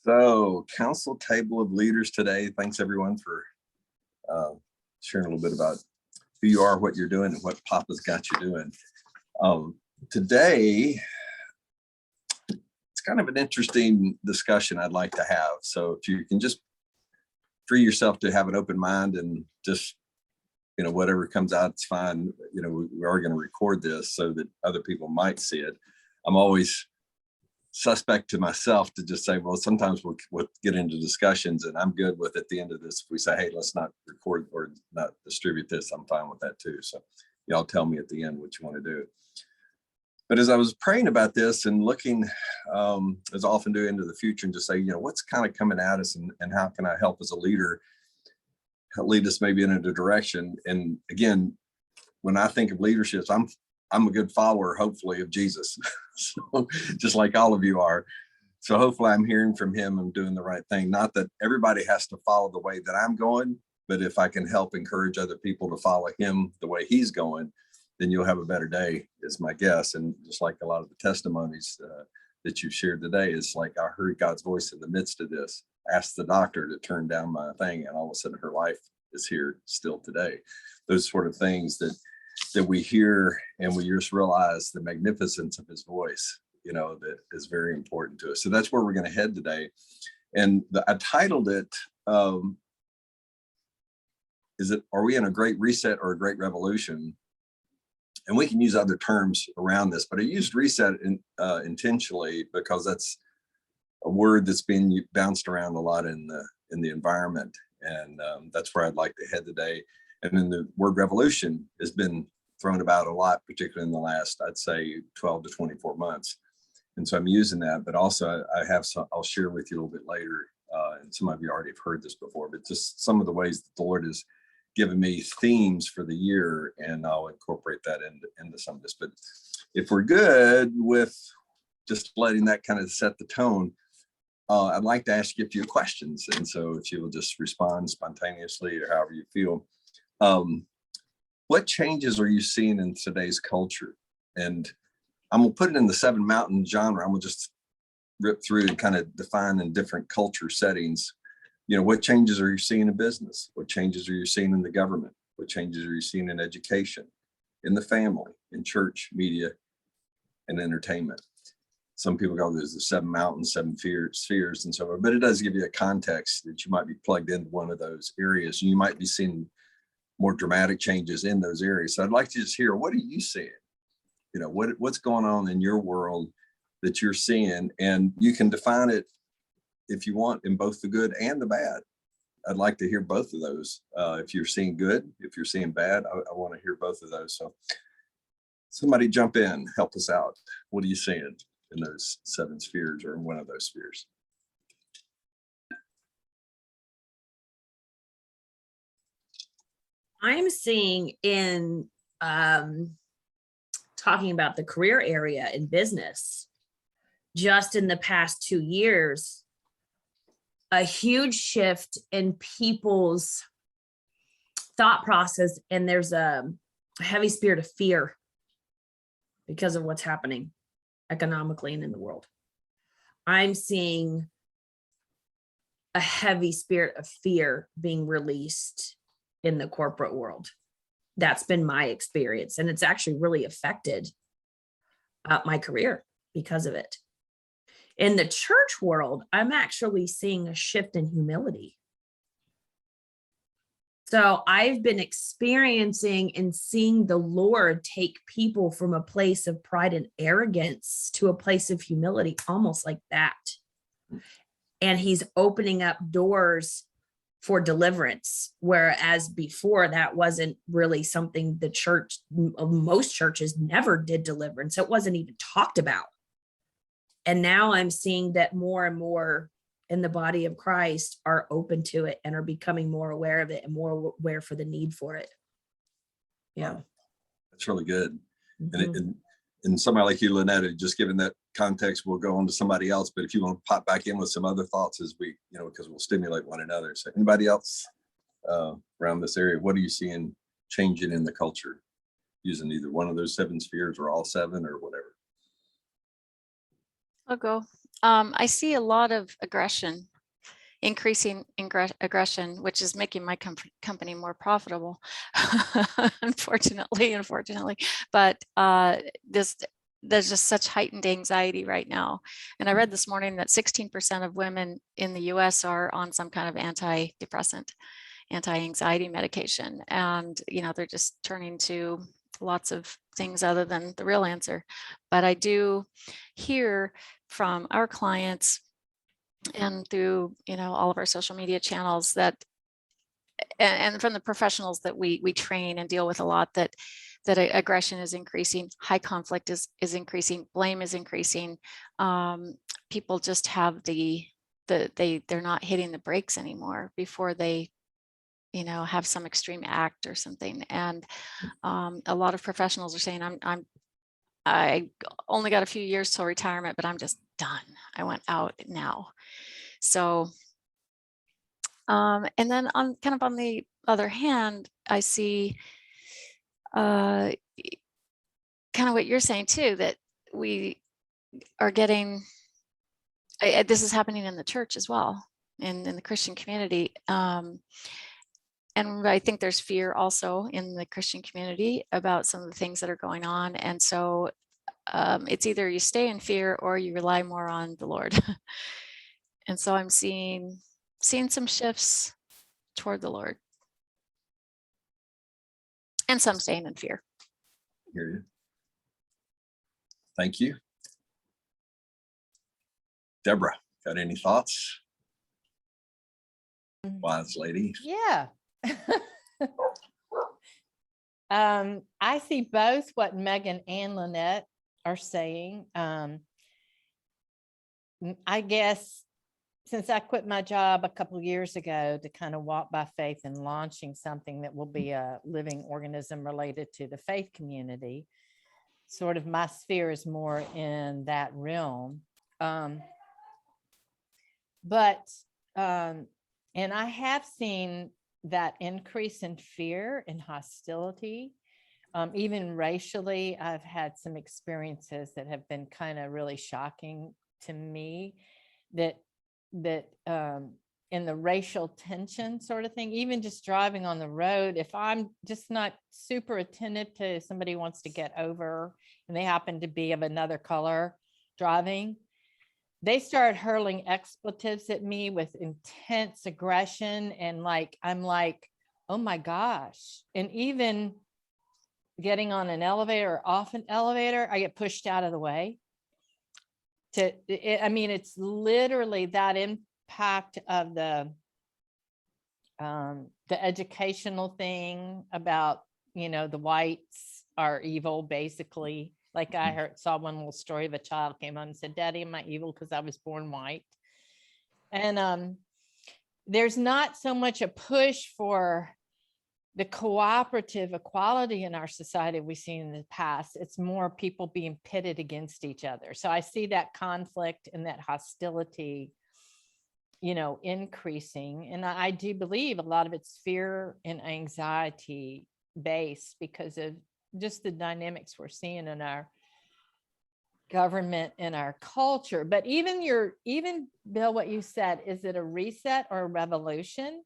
So, council table of leaders today. Thanks everyone for sharing a little bit about who you are, what you're doing, and what Papa's got you doing. Today, it's kind of an interesting discussion I'd like to have. So if you can just free yourself to have an open mind and just, whatever comes out, it's fine. We are going to record this so that other people might see it. I'm always suspect to myself to just say, well, sometimes we'll get into discussions, and I'm good with at the end of this. If we say, hey, let's not record or not distribute this, I'm fine with that too. So y'all tell me at the end what you want to do. But as I was praying about this and looking, as I often do, into the future and just say, what's kind of coming at us, and how can I help as a leader, lead us maybe in a direction. And again, when I think of leadership, I'm a good follower, hopefully, of Jesus. So just like all of you are. So hopefully I'm hearing from him and doing the right thing. Not that everybody has to follow the way that I'm going, but if I can help encourage other people to follow him the way he's going, then you'll have a better day, is my guess. And just like a lot of the testimonies that you've shared today, is like, I heard God's voice in the midst of this. Asked the doctor to turn down my thing, and all of a sudden her life is here still today. Those sort of things that we hear, and we just realize the magnificence of his voice, that is very important to us. So that's where we're going to head today. And I titled it, are we in a great reset or a great revolution? And we can use other terms around this, but I used reset intentionally because that's a word that's been bounced around a lot in the environment. And that's where I'd like to head today. And then the word revolution has been thrown about a lot, particularly in the last, I'd say, 12 to 24 months. And so I'm using that, but also I'll share with you a little bit later. And some of you already have heard this before, but just some of the ways that the Lord has given me themes for the year, and I'll incorporate that into some of this. But if we're good with just letting that kind of set the tone, I'd like to ask you a few questions. And so if you will just respond spontaneously or however you feel. What changes are you seeing in today's culture? And I'm gonna put it in the 7 Mountain genre. I'm gonna just rip through and kind of define in different culture settings. What changes are you seeing in business? What changes are you seeing in the government? What changes are you seeing in education, in the family, in church, media, and entertainment? Some people go, there's the 7 mountains, 7 spheres, and so on. But it does give you a context that you might be plugged into one of those areas. And you might be seeing more dramatic changes in those areas. So I'd like to just hear, what are you seeing? What's going on in your world that you're seeing? And you can define it, if you want, in both the good and the bad. I'd like to hear both of those. If you're seeing good, if you're seeing bad, I want to hear both of those. So somebody jump in, help us out. What are you seeing in those 7 spheres, or in one of those spheres? I'm seeing in talking about the career area in business, just in the past 2 years, a huge shift in people's thought process. And there's a heavy spirit of fear because of what's happening economically and in the world. I'm seeing a heavy spirit of fear being released in the corporate world. That's been my experience, and it's actually really affected my career because of it. In the church world, I'm actually seeing a shift in humility. So I've been experiencing and seeing the Lord take people from a place of pride and arrogance to a place of humility, almost like that. And he's opening up doors for deliverance, whereas before that wasn't really something the church, most churches never did deliverance. It wasn't even talked about. And now I'm seeing that more and more in the body of Christ are open to it and are becoming more aware of it and more aware for the need for it. Yeah. That's really good. Mm-hmm. And somebody like you, Lynette, just given that context, we'll go on to somebody else. But if you want to pop back in with some other thoughts as we, because we'll stimulate one another. So anybody else around this area, what are you seeing changing in the culture using either one of those 7 spheres or all 7 or whatever? I'll go. I see a lot of aggression, increasing aggression, which is making my company more profitable, unfortunately, but there's just such heightened anxiety right now. And I read this morning that 16% of women in the US are on some kind of antidepressant, anti-anxiety medication. And, they're just turning to lots of things other than the real answer. But I do hear from our clients and through, all of our social media channels that, and from the professionals that we train and deal with a lot, that aggression is increasing, high conflict is increasing, blame is increasing. People just have they're not hitting the brakes anymore before they, have some extreme act or something. And a lot of professionals are saying, I only got a few years till retirement, but I'm just done. I went out now. So, and then on the other hand, I see kind of what you're saying too, that we are getting, this is happening in the church as well, in the Christian community. And I think there's fear also in the Christian community about some of the things that are going on. And so it's either you stay in fear or you rely more on the Lord. And so I'm seeing some shifts toward the Lord, and some staying in fear. Hear you. Thank you. Deborah, got any thoughts? Wise lady. Yeah. I see both what Megan and Lynette are saying. I guess since I quit my job a couple of years ago to kind of walk by faith and launching something that will be a living organism related to the faith community, sort of my sphere is more in that realm. And I have seen that increase in fear and hostility. Even racially, I've had some experiences that have been kind of really shocking to me, that in the racial tension sort of thing, even just driving on the road, if I'm just not super attentive to somebody who wants to get over and they happen to be of another color driving, they start hurling expletives at me with intense aggression. And I'm like, oh my gosh. And even getting on an elevator or off an elevator, I get pushed out of the way. It's literally that impact of the educational thing about, the whites are evil, basically. Like I saw one little story of a child came home and said, "Daddy, am I evil because I was born white?" And there's not so much a push for the cooperative equality in our society we've seen in the past. It's more people being pitted against each other. So I see that conflict and that hostility, increasing. And I do believe a lot of it's fear and anxiety based because of just the dynamics we're seeing in our government and our culture. But even Bill, what you said, is it a reset or a revolution?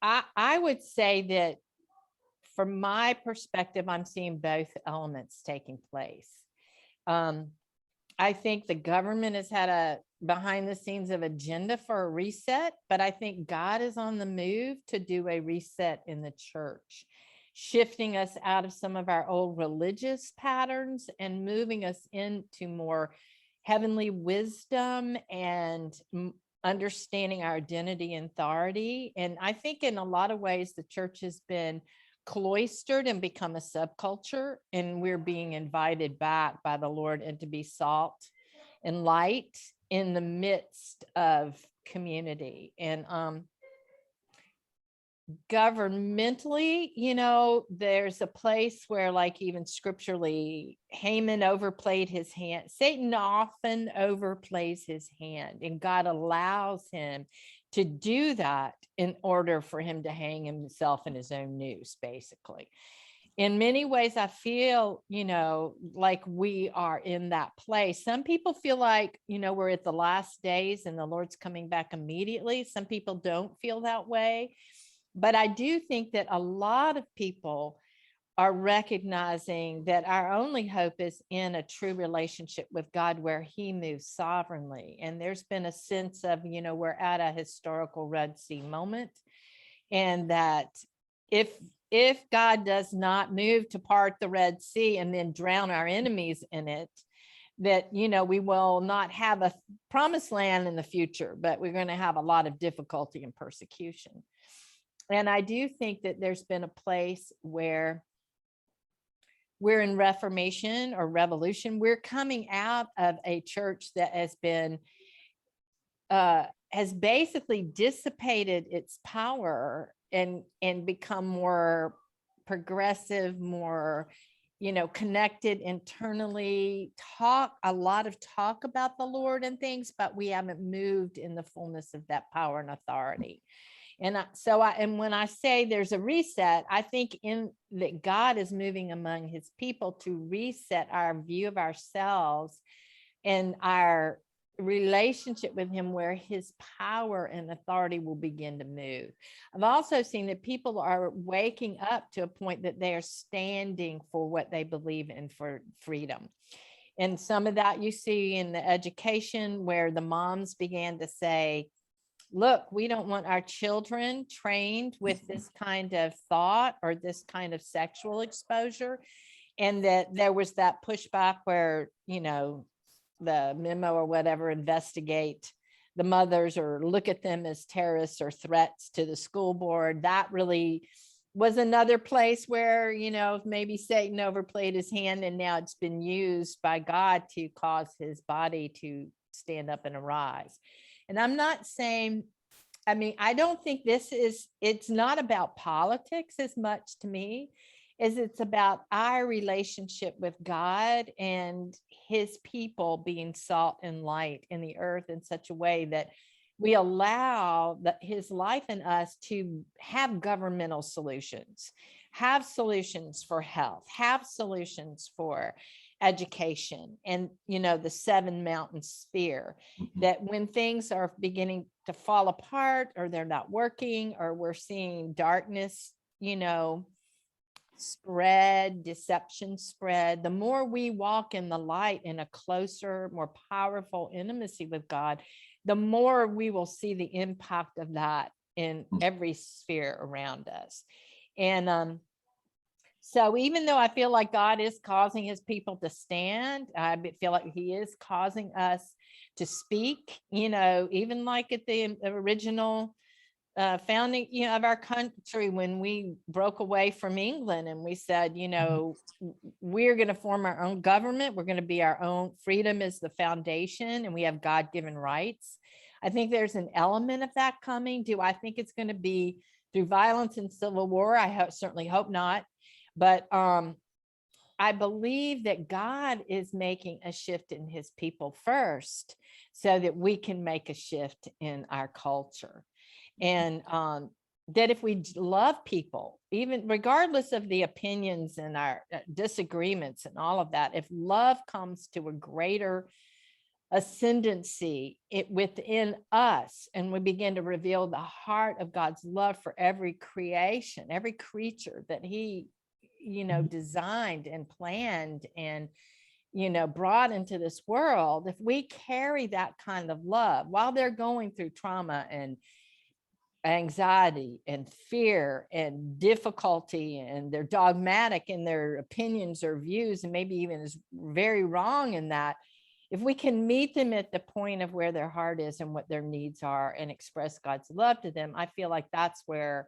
I would say that from my perspective, I'm seeing both elements taking place. I think the government has had a behind the scenes of agenda for a reset, but I think God is on the move to do a reset in the church, shifting us out of some of our old religious patterns and moving us into more heavenly wisdom and understanding our identity and authority. And I think in a lot of ways, the church has been cloistered and become a subculture, and we're being invited back by the Lord and to be salt and light in the midst of community. And governmentally, there's a place where, like, even scripturally, Haman overplayed his hand. Satan often overplays his hand, and God allows him to do that in order for him to hang himself in his own noose, basically. in many ways, I feel, like we are in that place. Some people feel like, we're at the last days and the Lord's coming back immediately. Some people don't feel that way. But I do think that a lot of people are recognizing that our only hope is in a true relationship with God where he moves sovereignly. And there's been a sense of, we're at a historical Red Sea moment, and that if God does not move to part the Red Sea and then drown our enemies in it, that, we will not have a promised land in the future, but we're going to have a lot of difficulty and persecution. And I do think that there's been a place where we're in Reformation or revolution. We're coming out of a church that has basically dissipated its power and become more progressive, more, connected internally, a lot of talk about the Lord and things, but we haven't moved in the fullness of that power and authority. And when I say there's a reset, I think that God is moving among his people to reset our view of ourselves and our relationship with him, where his power and authority will begin to move. I've also seen that people are waking up to a point that they are standing for what they believe in, for freedom. And some of that you see in the education, where the moms began to say, look, we don't want our children trained with this kind of thought or this kind of sexual exposure. And that there was that pushback where, the memo or whatever, investigate the mothers or look at them as terrorists or threats to the school board. That really was another place where, maybe Satan overplayed his hand, and now it's been used by God to cause his body to stand up and arise. And I'm not saying, I don't think it's not about politics as much to me as it's about our relationship with God and his people being salt and light in the earth in such a way that we allow his life in us to have governmental solutions, have solutions for health, have solutions for education, and the 7 mountain sphere, that when things are beginning to fall apart, or they're not working, or we're seeing darkness spread, deception spread, the more we walk in the light, in a closer, more powerful intimacy with God, the more we will see the impact of that in every sphere around us. And so even though I feel like God is causing his people to stand, I feel like he is causing us to speak, even like at the original founding, of our country, when we broke away from England and we said, we're going to form our own government. We're going to be our own. Freedom is the foundation, and we have God-given rights. I think there's an element of that coming. Do I think it's going to be through violence and civil war? I certainly hope not. But I believe that God is making a shift in his people first, so that we can make a shift in our culture. And that if we love people, even regardless of the opinions and our disagreements and all of that, if love comes to a greater ascendancy within us, and we begin to reveal the heart of God's love for every creation, every creature that he designed and planned and brought into this world, if we carry that kind of love while they're going through trauma and anxiety and fear and difficulty, and they're dogmatic in their opinions or views, and maybe even is very wrong in that, if we can meet them at the point of where their heart is and what their needs are, and express God's love to them, I feel like that's where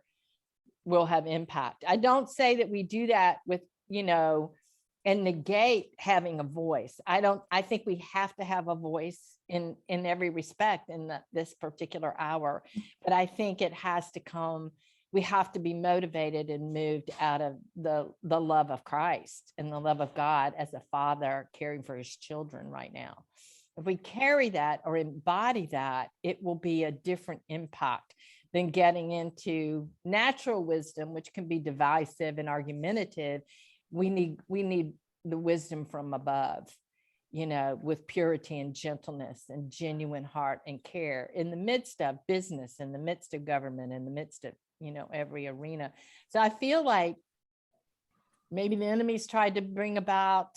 we'll have impact. I don't say that we do that with, and negate having a voice. I think we have to have a voice in every respect in this particular hour, but I think it has to come, we have to be motivated and moved out of the love of Christ and the love of God as a father caring for his children right now. If we carry that or embody that, it will be a different impact, than getting into natural wisdom, which can be divisive and argumentative. We need the wisdom from above, with purity and gentleness and genuine heart and care in the midst of business, in the midst of government, in the midst of, every arena. So I feel like maybe the enemy's tried to bring about,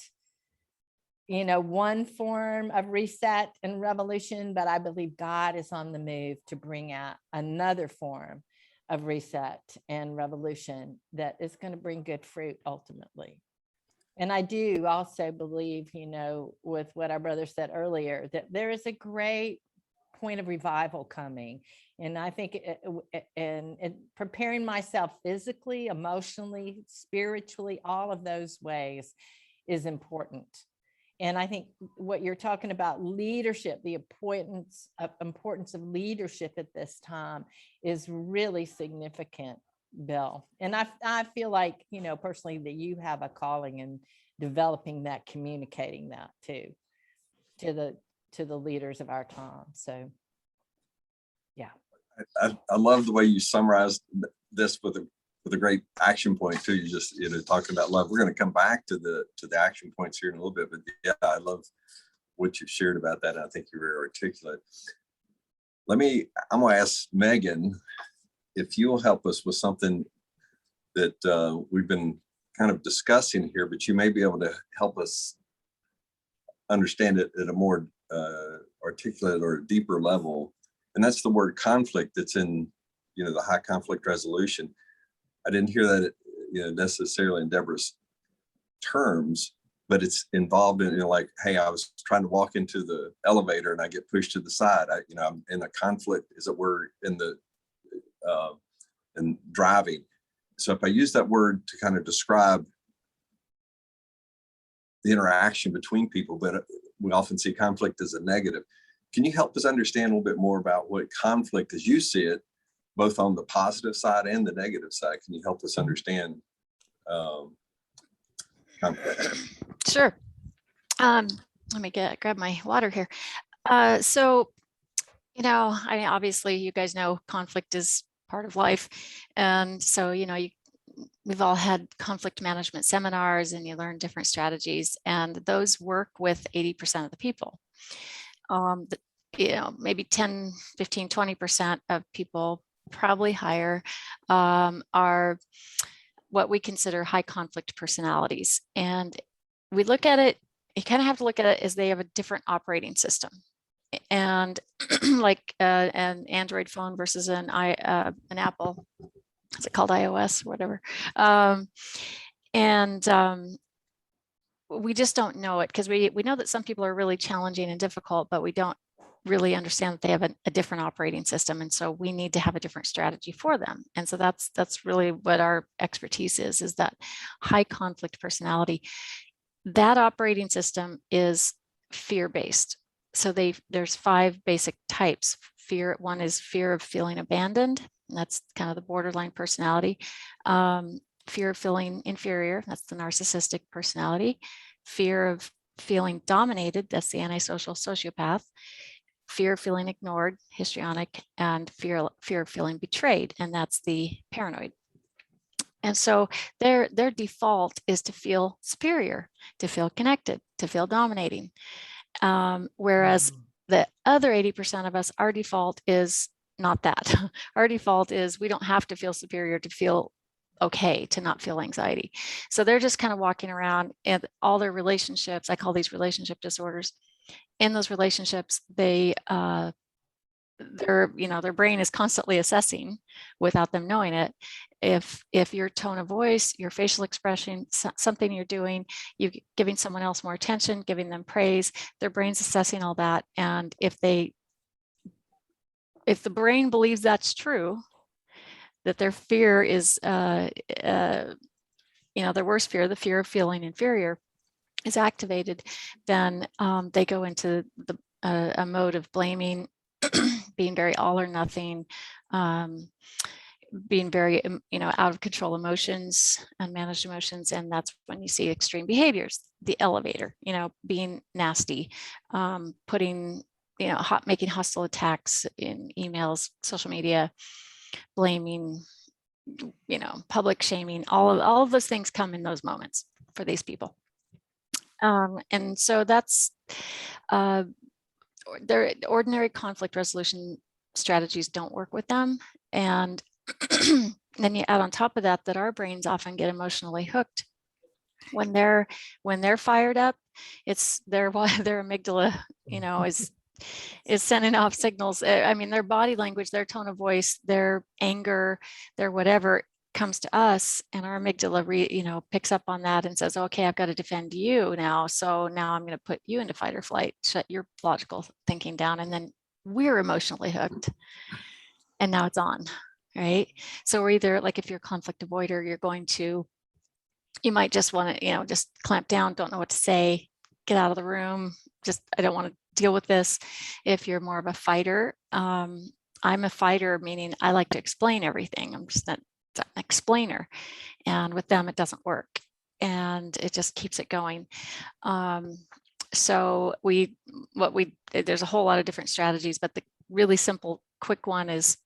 one form of reset and revolution, but I believe God is on the move to bring out another form of reset and revolution that is going to bring good fruit ultimately. And I do also believe, with what our brother said earlier, that there is a great point of revival coming. And I think and preparing myself physically, emotionally, spiritually, all of those ways is important. And I think what you're talking about, leadership, the importance of leadership at this time is really significant, Bill. And I feel like, personally, that you have a calling in developing that, communicating that too, to the leaders of our time. So, yeah. I love the way you summarized this with a great action point too. You just, talking about love. We're going to come back to the action points here in a little bit, but yeah, I love what you've shared about that. And I think you're very articulate. I'm going to ask Megan if you'll help us with something that we've been kind of discussing here, but you may be able to help us understand it at a more articulate or deeper level. And that's the word conflict that's in, the high conflict resolution. I didn't hear that, necessarily in Deborah's terms, but it's involved in, like, hey, I was trying to walk into the elevator and I get pushed to the side. I'm in a conflict, as it were, in driving. So if I use that word to kind of describe the interaction between people, but we often see conflict as a negative. Can you help us understand a little bit more about what conflict, as you see it, both on the positive side and the negative side? Can you help us understand conflict? Sure. Let me grab my water here. So, obviously you guys know conflict is part of life. And so, we've all had conflict management seminars and you learn different strategies, and those work with 80% of the people. Maybe 10, 15, 20% of people, probably higher, are what we consider high conflict personalities. And we look at it, you kind of have to look at it as they have a different operating system. And like an Android phone versus an Apple, is it called iOS or whatever? We just don't know it, because we know that some people are really challenging and difficult, but we don't really understand that they have a different operating system. And so we need to have a different strategy for them. And so that's really what our expertise is that high conflict personality. That operating system is fear-based. So there's 5 basic types. One is fear of feeling abandoned. And that's kind of the borderline personality. Fear of feeling inferior. That's the narcissistic personality. Fear of feeling dominated. That's the antisocial sociopath. Fear of feeling ignored, histrionic, and fear of feeling betrayed, and that's the paranoid. And so their default is to feel superior, to feel connected, to feel dominating. Whereas the other 80% of us, our default is not that. Our default is we don't have to feel superior to feel okay, to not feel anxiety. So they're just kind of walking around, and all their relationships, I call these relationship disorders. In those relationships, their brain is constantly assessing, without them knowing it, if your tone of voice, your facial expression, something you're doing, you giving someone else more attention, giving them praise, their brain's assessing all that. And if the brain believes that's true, that their fear is their worst fear, the fear of feeling inferior, is activated, then they go into a mode of blaming, being very all or nothing, being very out of control emotions, unmanaged emotions, and that's when you see extreme behaviors. The elevator, being nasty, making hostile attacks in emails, social media, blaming, public shaming, all of those things come in those moments for these people. And so that's their ordinary conflict resolution strategies don't work with them. And then you add on top of that our brains often get emotionally hooked when they're fired up. It's their amygdala, is sending off signals. I mean, their body language, their tone of voice, their anger, their whatever comes to us, and our amygdala picks up on that and says, okay, I've got to defend you now. So now I'm going to put you into fight or flight, shut your logical thinking down. And then we're emotionally hooked. And now it's on, right? So we're either, like, if you're a conflict avoider, you might just want to, just clamp down, don't know what to say, get out of the room. I don't want to deal with this. If you're more of a fighter, I'm a fighter, meaning I like to explain everything. I'm just an explainer. And with them, it doesn't work. And it just keeps it going. So there's a whole lot of different strategies, but the really simple, quick one is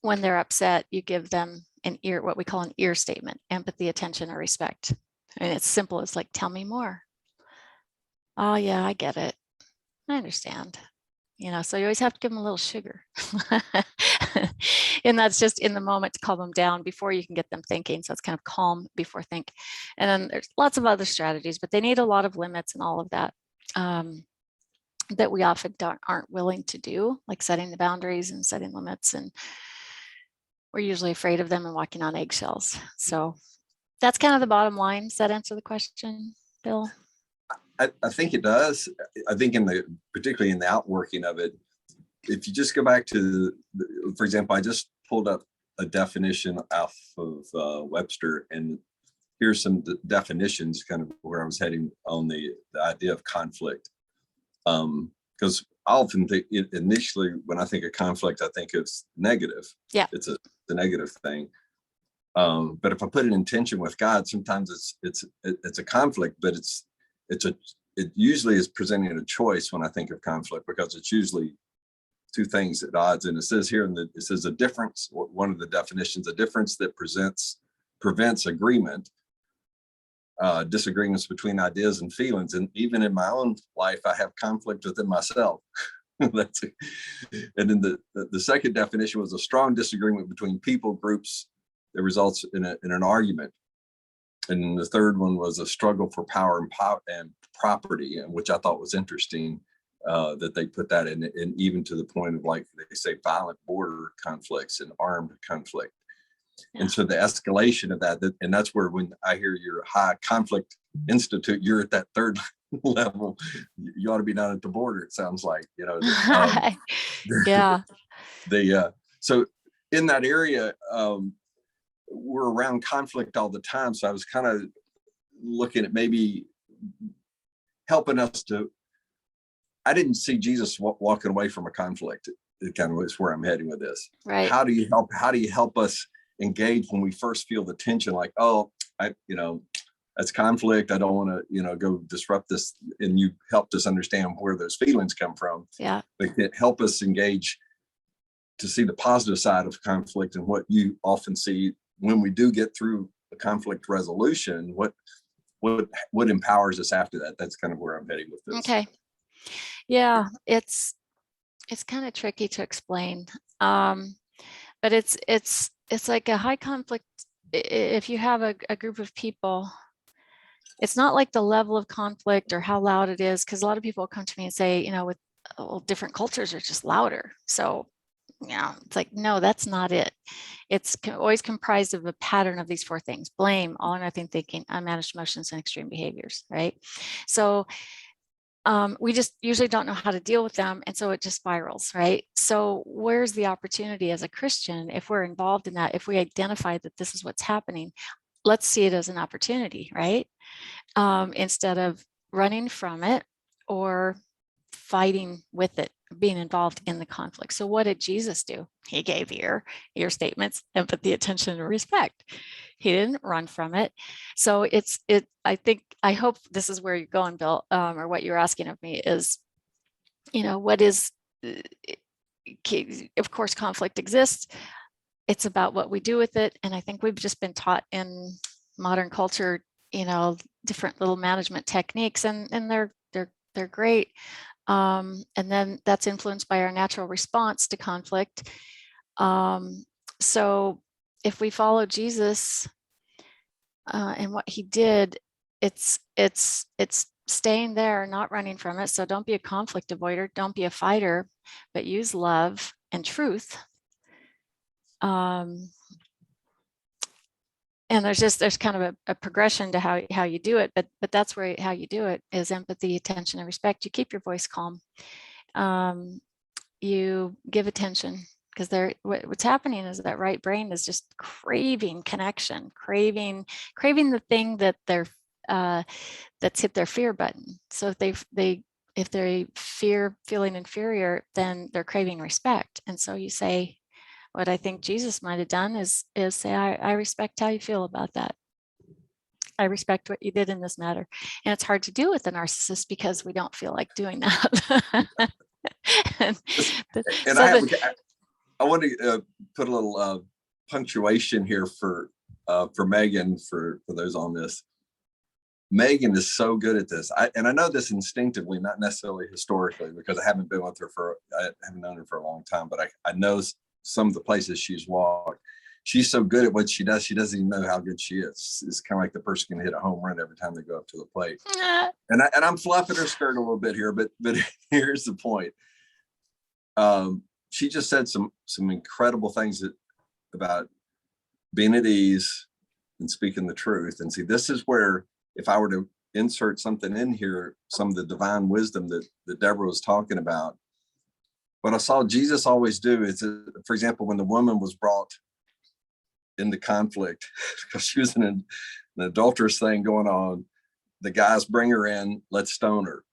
when they're upset, you give them what we call an ear statement: empathy, attention, or respect. And it's simple. It's like, tell me more. Oh yeah, I get it. I understand. So you always have to give them a little sugar. And that's just in the moment to calm them down before you can get them thinking. So it's kind of calm before think. And then there's lots of other strategies, but they need a lot of limits and all of that, that we often aren't willing to do, like setting the boundaries and setting limits. And we're usually afraid of them and walking on eggshells. So that's kind of the bottom line. Does that answer the question, Bill? I think it does. I think particularly in the outworking of it, if you just go back to, for example, I just pulled up a definition off of Webster, and here's some definitions, kind of where I was heading on the idea of conflict. Because I often think initially when I think of conflict, I think it's negative. Yeah, it's a negative thing. But if I put it in tension with God, sometimes it's a conflict, but it usually is presenting a choice when I think of conflict, because it's usually two things at odds. And it says here, it says a difference, one of the definitions, a difference that prevents agreement, disagreements between ideas and feelings. And even in my own life, I have conflict within myself. And then the second definition was a strong disagreement between people, groups that results in an argument. And the third one was a struggle for power and property, which I thought was interesting, that they put that in, and even to the point of, like they say, violent border conflicts and armed conflict. Yeah. And so the escalation of that, and that's where, when I hear your high conflict institute, you're at that third level. You ought to be down at the border, it sounds like, yeah. So in that area, we're around conflict all the time. So I was kind of looking at maybe helping us I didn't see Jesus walking away from a conflict. It kind of is where I'm heading with this. Right. How do you help us engage when we first feel the tension, like, that's conflict. I don't want to, go disrupt this. And you helped us understand where those feelings come from. Yeah. They can help us engage to see the positive side of conflict, and what you often see when we do get through a conflict resolution, what empowers us after that. That's kind of where I'm heading with this. Okay. Yeah, it's kind of tricky to explain. But it's like a high conflict. If you have a group of people, it's not like the level of conflict or how loud it is, because a lot of people come to me and say, with different cultures are just louder. So yeah, it's like, no, that's not it. It's always comprised of a pattern of these four things: blame, all or nothing thinking, unmanaged emotions, and extreme behaviors, right? So we just usually don't know how to deal with them. And so it just spirals, right? So where's the opportunity as a Christian, if we're involved in that, if we identify that this is what's happening, let's see it as an opportunity, right? Instead of running from it or fighting with it, being involved in the conflict. So what did Jesus do? He gave ear statements, empathy, attention, and respect. He didn't run from it. So I hope this is where you're going, Bill, or what you're asking of me is, what is, of course, conflict exists. it's about what we do with it. And I think we've just been taught in modern culture, different little management techniques, and they're great. And then that's influenced by our natural response to conflict. So if we follow Jesus and what he did, it's staying there, not running from it. So don't be a conflict avoider, don't be a fighter, but use love and truth. And there's kind of a progression to how you do it, but that's where how you do it is empathy, attention, and respect. You keep your voice calm. You give attention, because what's happening is that right brain is just craving connection, craving the thing that they're that's hit their fear button. So if they fear feeling inferior, then they're craving respect. And so you say, what I think Jesus might have done is say, I respect how you feel about that. I respect what you did in this matter. And it's hard to do with a narcissist because we don't feel like doing that. I want to put a little punctuation here for Megan, for those on this. Megan is so good at this. I know this instinctively, not necessarily historically, because I haven't been with her I haven't known her for a long time, but I know some of the places she's walked. She's so good at what she does, she doesn't even know how good she is. It's kind of like the person can hit a home run every time they go up to the plate. And I'm fluffing her skirt a little bit here, but here's the point. She just said some incredible things about being at ease and speaking the truth. And see, this is where, if I were to insert something in here, some of the divine wisdom that Deborah was talking about, what I saw Jesus always do is, for example, when the woman was brought into conflict because she was in an adulterous thing going on, the guys bring her in, let's stone her.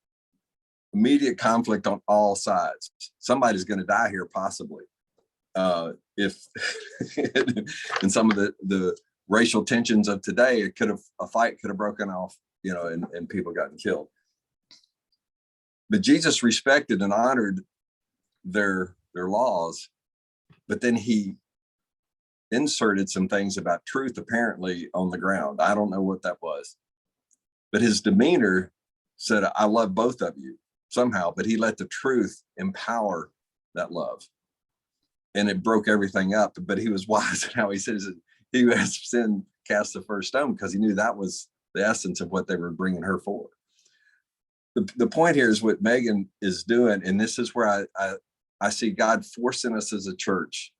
Immediate conflict on all sides. Somebody's going to die here, possibly. If in some of the racial tensions of today, a fight could have broken off, and people gotten killed. But Jesus respected and honored their laws, but then he inserted some things about truth apparently on the ground. I don't know what that was, but his demeanor said, I love both of you somehow, but he let the truth empower that love, and it broke everything up. But he was wise in how he says it. He who has sin cast the first stone, because he knew that was the essence of what they were bringing her for. The point here is what Megan is doing, and this is where I see God forcing us as a church.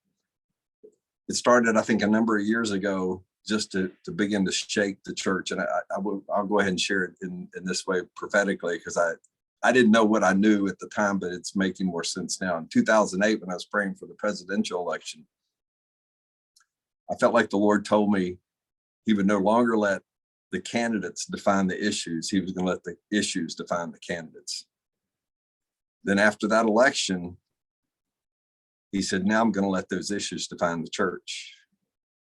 It started, I think, a number of years ago, just to begin to shake the church. And I'll go ahead and share it in this way prophetically, because I didn't know what I knew at the time, but it's making more sense now. In 2008, when I was praying for the presidential election, I felt like the Lord told me he would no longer let the candidates define the issues. He was going to let the issues define the candidates. Then after that election, he said, now I'm going to let those issues define the church.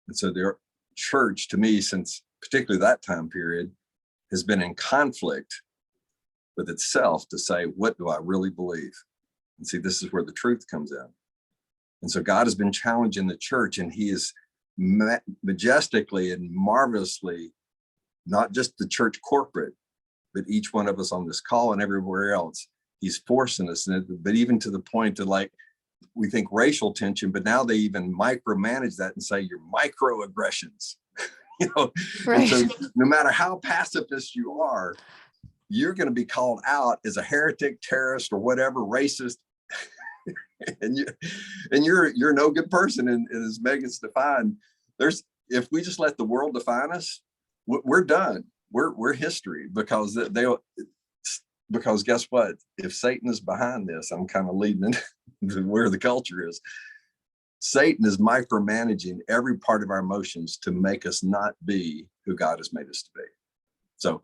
And so the church, to me, since particularly that time period, has been in conflict with itself to say, what do I really believe? And see, this is where the truth comes in. And so God has been challenging the church, and he is majestically and marvelously, not just the church corporate, but each one of us on this call and everywhere else, he's forcing us. But even to the point that, like, we think racial tension, but now they even micromanage that and say you're microaggressions. Right. So no matter how pacifist you are, you're going to be called out as a heretic, terrorist, or whatever, racist. and you're no good person. And as Megan's defined, if we just let the world define us, we're done. We're history, because because guess what? If Satan is behind this, I'm kind of leading into where the culture is. Satan is micromanaging every part of our emotions to make us not be who God has made us to be. So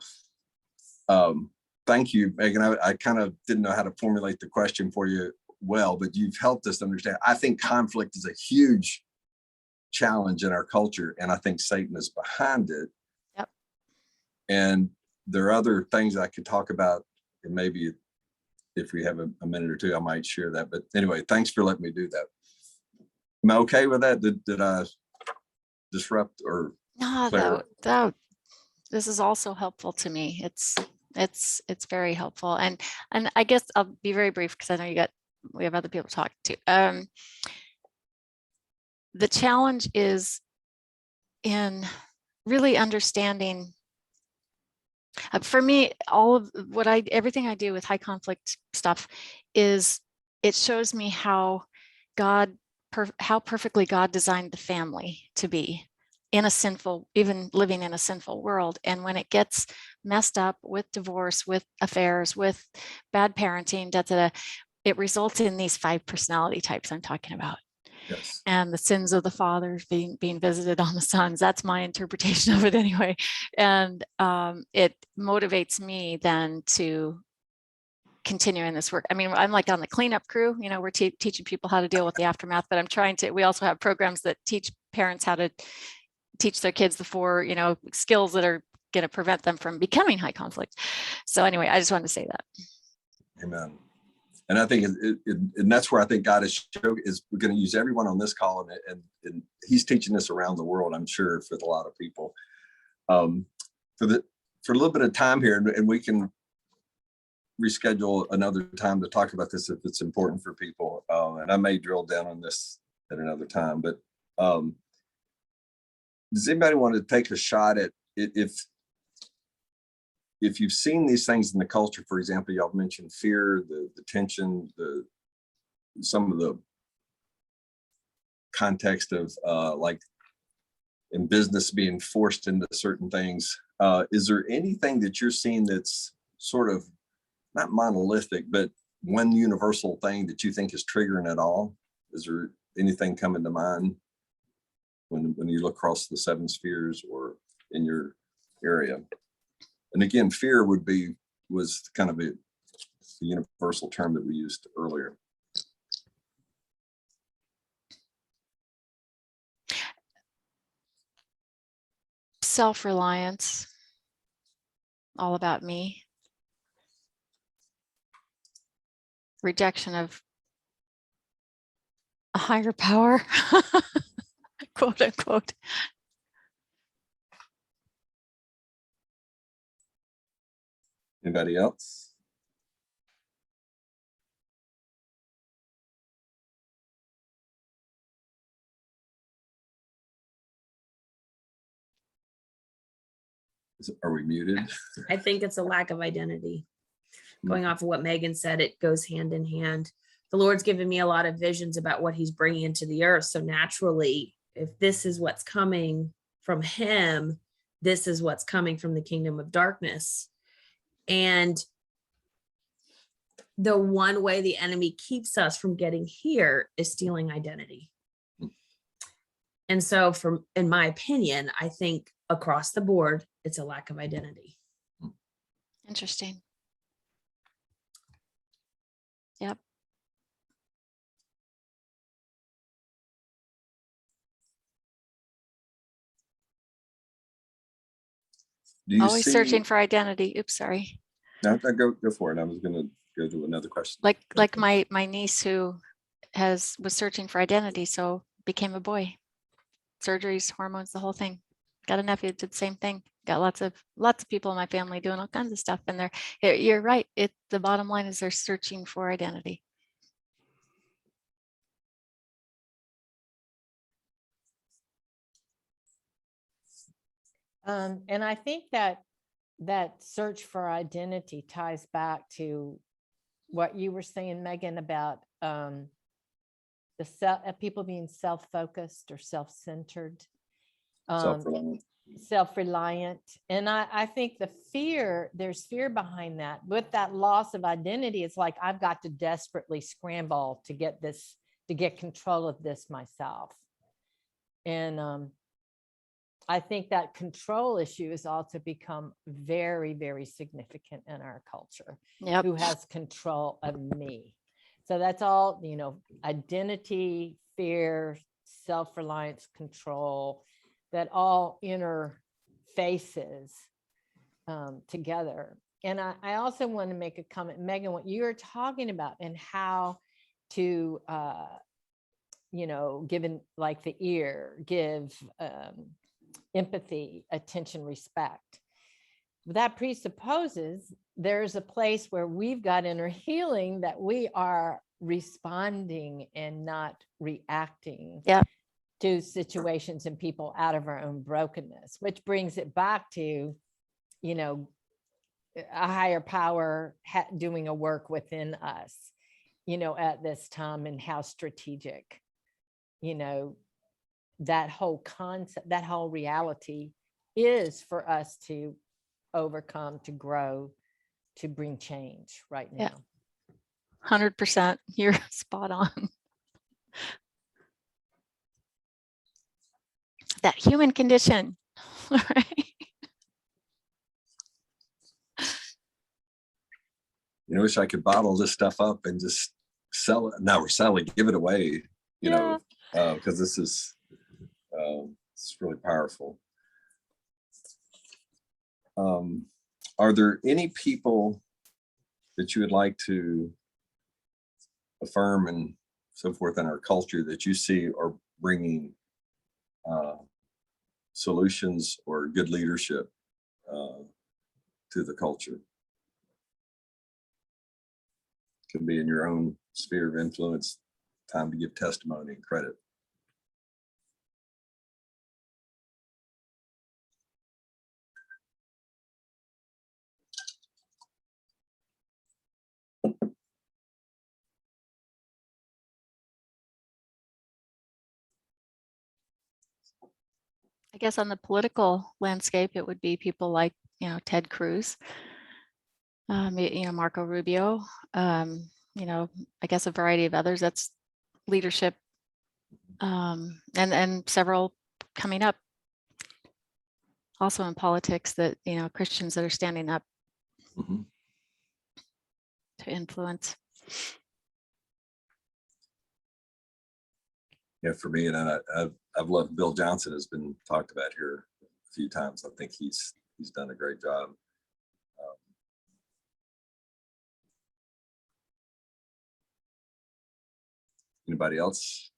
thank you, Megan. I kind of didn't know how to formulate the question for you well, but you've helped us understand. I think conflict is a huge challenge in our culture, and I think Satan is behind it. Yep. And there are other things I could talk about, and maybe if we have a minute or two, I might share that. But anyway, thanks for letting me do that. Am I okay with that? Did I disrupt or No, clear? this is also helpful to me. It's very helpful. And I guess I'll be very brief because I know we have other people to talk to. The challenge is in really understanding, for me, all of everything I do with high conflict stuff is, it shows me how how perfectly God designed the family to be in a sinful, even living in a sinful world. And when it gets messed up with divorce, with affairs, with bad parenting, it results in these 5 personality types I'm talking about. Yes. And the sins of the fathers being visited on the sons. That's my interpretation of it anyway. And it motivates me then to continue in this work. I mean, I'm like on the cleanup crew, we're teaching people how to deal with the aftermath, but we also have programs that teach parents how to teach their kids the 4, skills that are going to prevent them from becoming high conflict. So anyway, I just wanted to say that. Amen. And I think, and that's where I think God is going to use everyone on this call, and He's teaching this around the world, I'm sure, for a lot of people. For a little bit of time here, and we can reschedule another time to talk about this if it's important for people. And I may drill down on this at another time. But does anybody want to take a shot at if you've seen these things in the culture? For example, y'all mentioned fear, the tension, some of the context of like in business being forced into certain things. Is there anything that you're seeing that's sort of not monolithic, but one universal thing that you think is triggering it all? Is there anything coming to mind when you look across the 7 spheres or in your area? And again, fear was kind of the universal term that we used earlier. Self-reliance, all about me. Rejection of a higher power, quote unquote. Anybody else? Are we muted? I think it's a lack of identity. Going off of what Megan said, it goes hand in hand. The Lord's given me a lot of visions about what He's bringing into the earth. So naturally, if this is what's coming from Him, this is what's coming from the kingdom of darkness. And the one way the enemy keeps us from getting here is stealing identity. And so in my opinion, I think across the board, it's a lack of identity. Interesting. Yep. Always searching for identity. Oops, sorry. No, go for it. I was going to go to another question. Like my niece who was searching for identity, so became a boy. Surgeries, hormones, the whole thing. Got a nephew did the same thing. Got lots of people in my family doing all kinds of stuff, and you're right. The bottom line is they're searching for identity. And I think that search for identity ties back to what you were saying, Megan, about people being self-focused or self-centered, self-reliant. And I think there's fear behind that. With that loss of identity, it's like, I've got to desperately scramble to get control of this myself. And I think that control issue has also become very, very significant in our culture. Yep. Who has control of me? So that's all, identity, fear, self-reliance, control, that all interfaces together. And I also want to make a comment, Megan, what you're talking about and how to given like the ear, give empathy, attention, respect. That presupposes there's a place where we've got inner healing, that we are responding and not reacting to situations and people out of our own brokenness, which brings it back to, a higher power doing a work within us, at this time, and how strategic, that whole concept, that whole reality is for us to overcome, to grow, to bring change right now. 100%. You're spot on. That human condition, right? I wish I could bottle this stuff up and just sell it. Now we're selling, give it away, because this is it's really powerful. Are there any people that you would like to affirm and so forth in our culture that you see are bringing solutions or good leadership to the culture? Can be in your own sphere of influence. Time to give testimony and credit. I guess on the political landscape, it would be people like, Ted Cruz, Marco Rubio, I guess a variety of others. That's leadership, and several coming up also in politics that, Christians that are standing up to influence. Yeah, for me, and I've loved Bill Johnson, has been talked about here a few times. I think he's done a great job. Anybody else?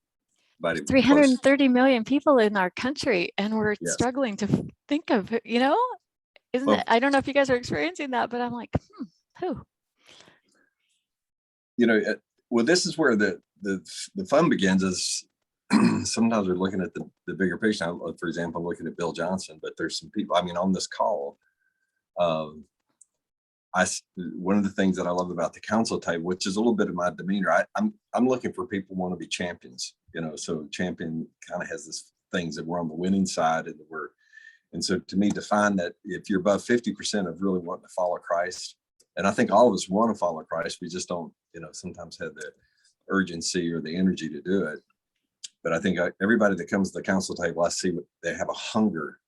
330 million people in our country, and we're Yes. struggling to think of, isn't it? I don't know if you guys are experiencing that, but I'm like, who? Well, this is where the fun begins. Is sometimes we're looking at the bigger picture. Now, for example, I'm looking at Bill Johnson, but there's some people. On this call, one of the things that I love about the council table, which is a little bit of my demeanor, I'm looking for people who want to be champions. So champion kind of has this things that we're on the winning side, and so to me, to find that if you're above 50% of really wanting to follow Christ, and I think all of us want to follow Christ, we just don't, sometimes have the urgency or the energy to do it. But I think everybody that comes to the council table, I see they have a hunger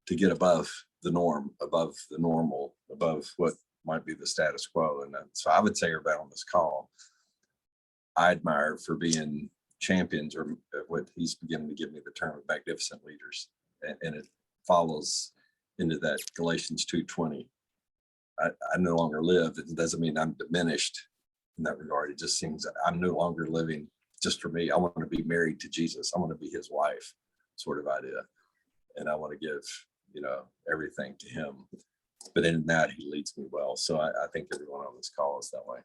to get above the norm, above the normal, above what might be the status quo. And so I would say everybody on this call, I admire for being champions, or what he's beginning to give me the term of magnificent leaders. And it follows into that Galatians 2:20. I no longer live. It doesn't mean I'm diminished in that regard. It just seems that I'm no longer living just for me. I want to be married to Jesus. I want to be his wife, sort of idea. And I want to give, everything to him. But in that, he leads me well. So I think everyone on this call is that way.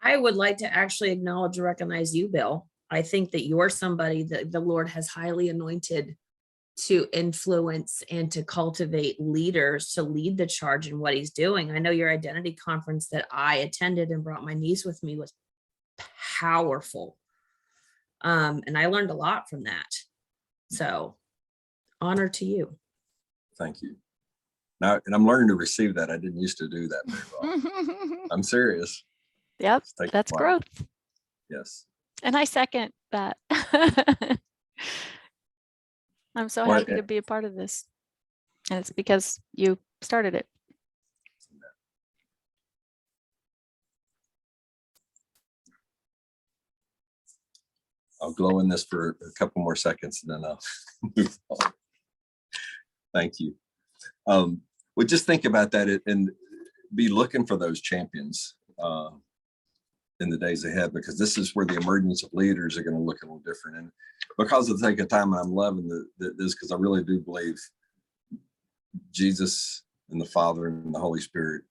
I would like to actually acknowledge and recognize you, Bill. I think that you're somebody that the Lord has highly anointed to influence and to cultivate leaders to lead the charge in what he's doing. I know your identity conference that I attended and brought my niece with me was powerful. And I learned a lot from that. So honor to you. Thank you. Now, and I'm learning to receive that. I didn't used to do that very well. I'm serious. Yep, that's growth. Yes. And I second that. I'm so happy to be a part of this. And it's because you started it. I'll glow in this for a couple more seconds and then I'll move on. Thank you. Well, just think about that and be looking for those champions. in the days ahead, because this is where the emergence of leaders are going to look a little different. And because of the sake of time, I'm loving this, because I really do believe Jesus and the Father and the Holy Spirit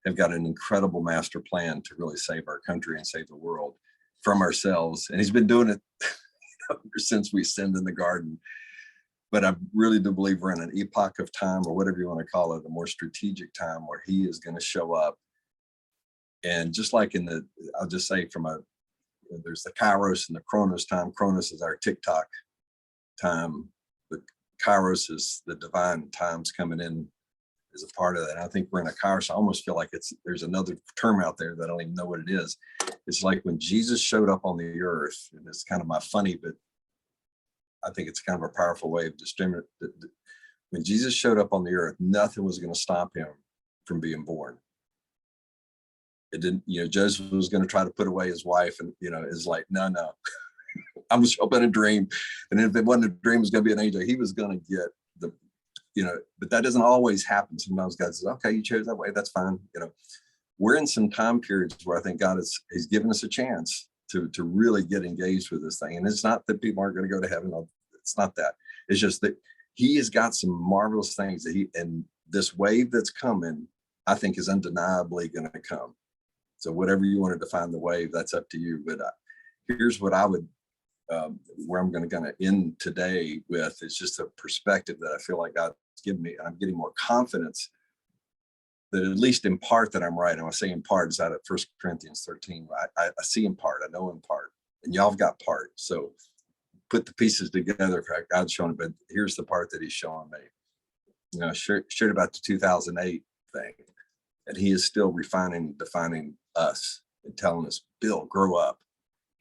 have got an incredible master plan to really save our country and save the world from ourselves. And he's been doing it ever since we sinned in the garden. But I really do believe we're in an epoch of time, or whatever you want to call it, a more strategic time where he is going to show up. And just like I'll just say there's the Kairos and the Chronos time. Chronos is our TikTok time. The Kairos is the divine times coming in as a part of that. And I think we're in a Kairos. I almost feel like there's another term out there that I don't even know what it is. It's like when Jesus showed up on the earth, and it's kind of my funny, but I think it's kind of a powerful way of distinguishing. When Jesus showed up on the earth, nothing was going to stop him from being born. It didn't, Joseph was going to try to put away his wife, and, it's like, no, I was hoping a dream. And if it wasn't a dream, it was going to be an angel. He was going to get but that doesn't always happen. Sometimes God says, okay, you chose that way. That's fine. We're in some time periods where I think God he's given us a chance to really get engaged with this thing. And it's not that people aren't going to go to heaven. It's not that. It's just that he has got some marvelous things and this wave that's coming, I think, is undeniably going to come. So whatever you want to define the wave, that's up to you. But here's what I would, where I'm going to end today with, is just a perspective that I feel like God's given me. And I'm getting more confidence that, at least in part, that I'm right. And I say in part is out of 1 Corinthians 13. I see in part, I know in part, and y'all have got part. So put the pieces together. God's showing it, but here's the part that he's showing me. I shared about the 2008 thing, and he is still refining, defining us and telling us, Bill, grow up.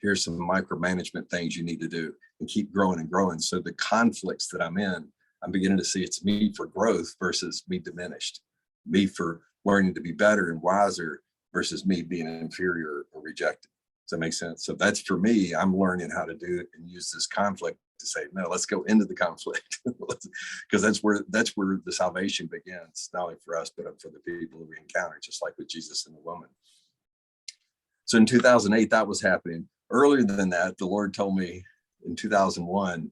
Here's some micromanagement things you need to do, and keep growing and growing. So the conflicts that I'm in, I'm beginning to see it's me for growth versus me diminished, me for learning to be better and wiser versus me being inferior or rejected. Does that make sense? So that's, for me, I'm learning how to do it and use this conflict to say, no, let's go into the conflict, because that's where the salvation begins, not only for us, but for the people that we encounter, just like with Jesus and the woman. So in 2008, that was happening. Earlier than that, the Lord told me in 2001,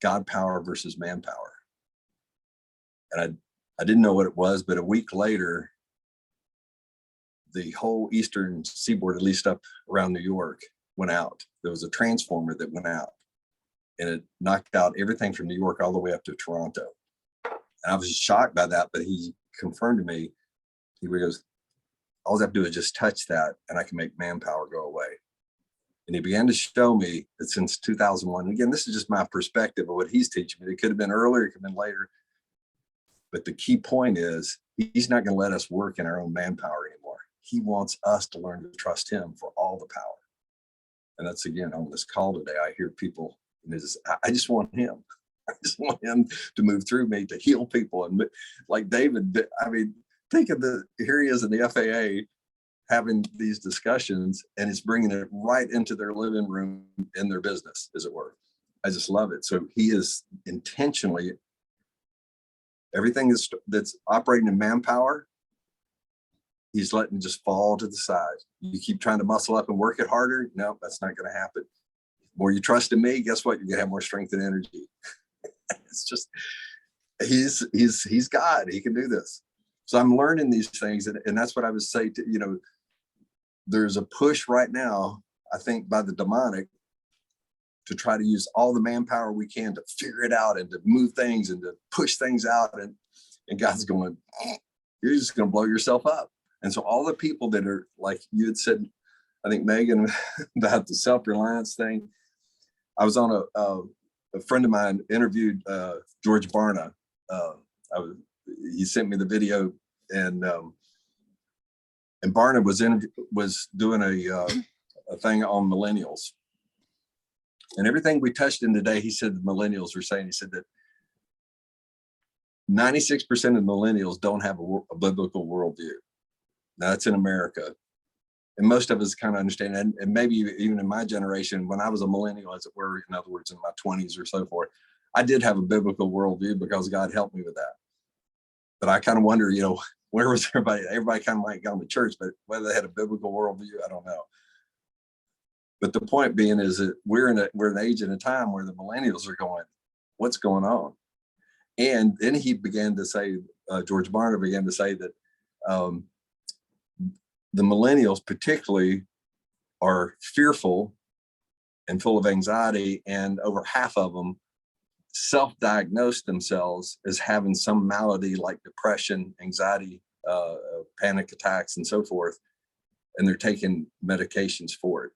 God power versus manpower. And I didn't know what it was, but a week later, the whole eastern seaboard, at least up around New York, went out. There was a transformer that went out, and it knocked out everything from New York all the way up to Toronto. And I was shocked by that, but he confirmed to me, he goes, all I have to do is just touch that, and I can make manpower go away. And he began to show me that since 2001, again, this is just my perspective of what he's teaching me. It could have been earlier, it could have been later. But the key point is, he's not going to let us work in our own manpower anymore. He wants us to learn to trust him for all the power. And that's, again, on this call today, I hear people, and I just want him. I just want him to move through me, to heal people. And like David, I mean, think of here he is in the FAA having these discussions, and it's bringing it right into their living room in their business, as it were. I just love it. So he is intentionally, everything that's operating in manpower, he's letting just fall to the side. You keep trying to muscle up and work it harder. No, that's not going to happen. The more you trust in me, guess what? You're going to have more strength and energy. It's just, he's God. He can do this. So I'm learning these things. And that's what I would say to, there's a push right now, I think, by the demonic to try to use all the manpower we can to figure it out and to move things and to push things out. And God's going, you're just going to blow yourself up. And so all the people that are, like you had said, I think, Megan, about the self-reliance thing, I was on a friend of mine interviewed George Barna. He sent me the video, and Barna was doing a thing on millennials. And everything we touched in today, he said the millennials were saying, he said that 96% of millennials don't have a biblical worldview. Now, that's in America. And most of us kind of understand, and maybe even in my generation, when I was a millennial, as it were, in other words, in my 20s or so forth, I did have a biblical worldview because God helped me with that. But I kind of wonder, where was everybody? Everybody kind of like gone to church, but whether they had a biblical worldview, I don't know. But the point being is that we're an age and a time where the millennials are going, what's going on? And then he began to say, George Barna began to say that the millennials particularly are fearful and full of anxiety, and over half of them self-diagnose themselves as having some malady like depression, anxiety, panic attacks, and so forth, and they're taking medications for it.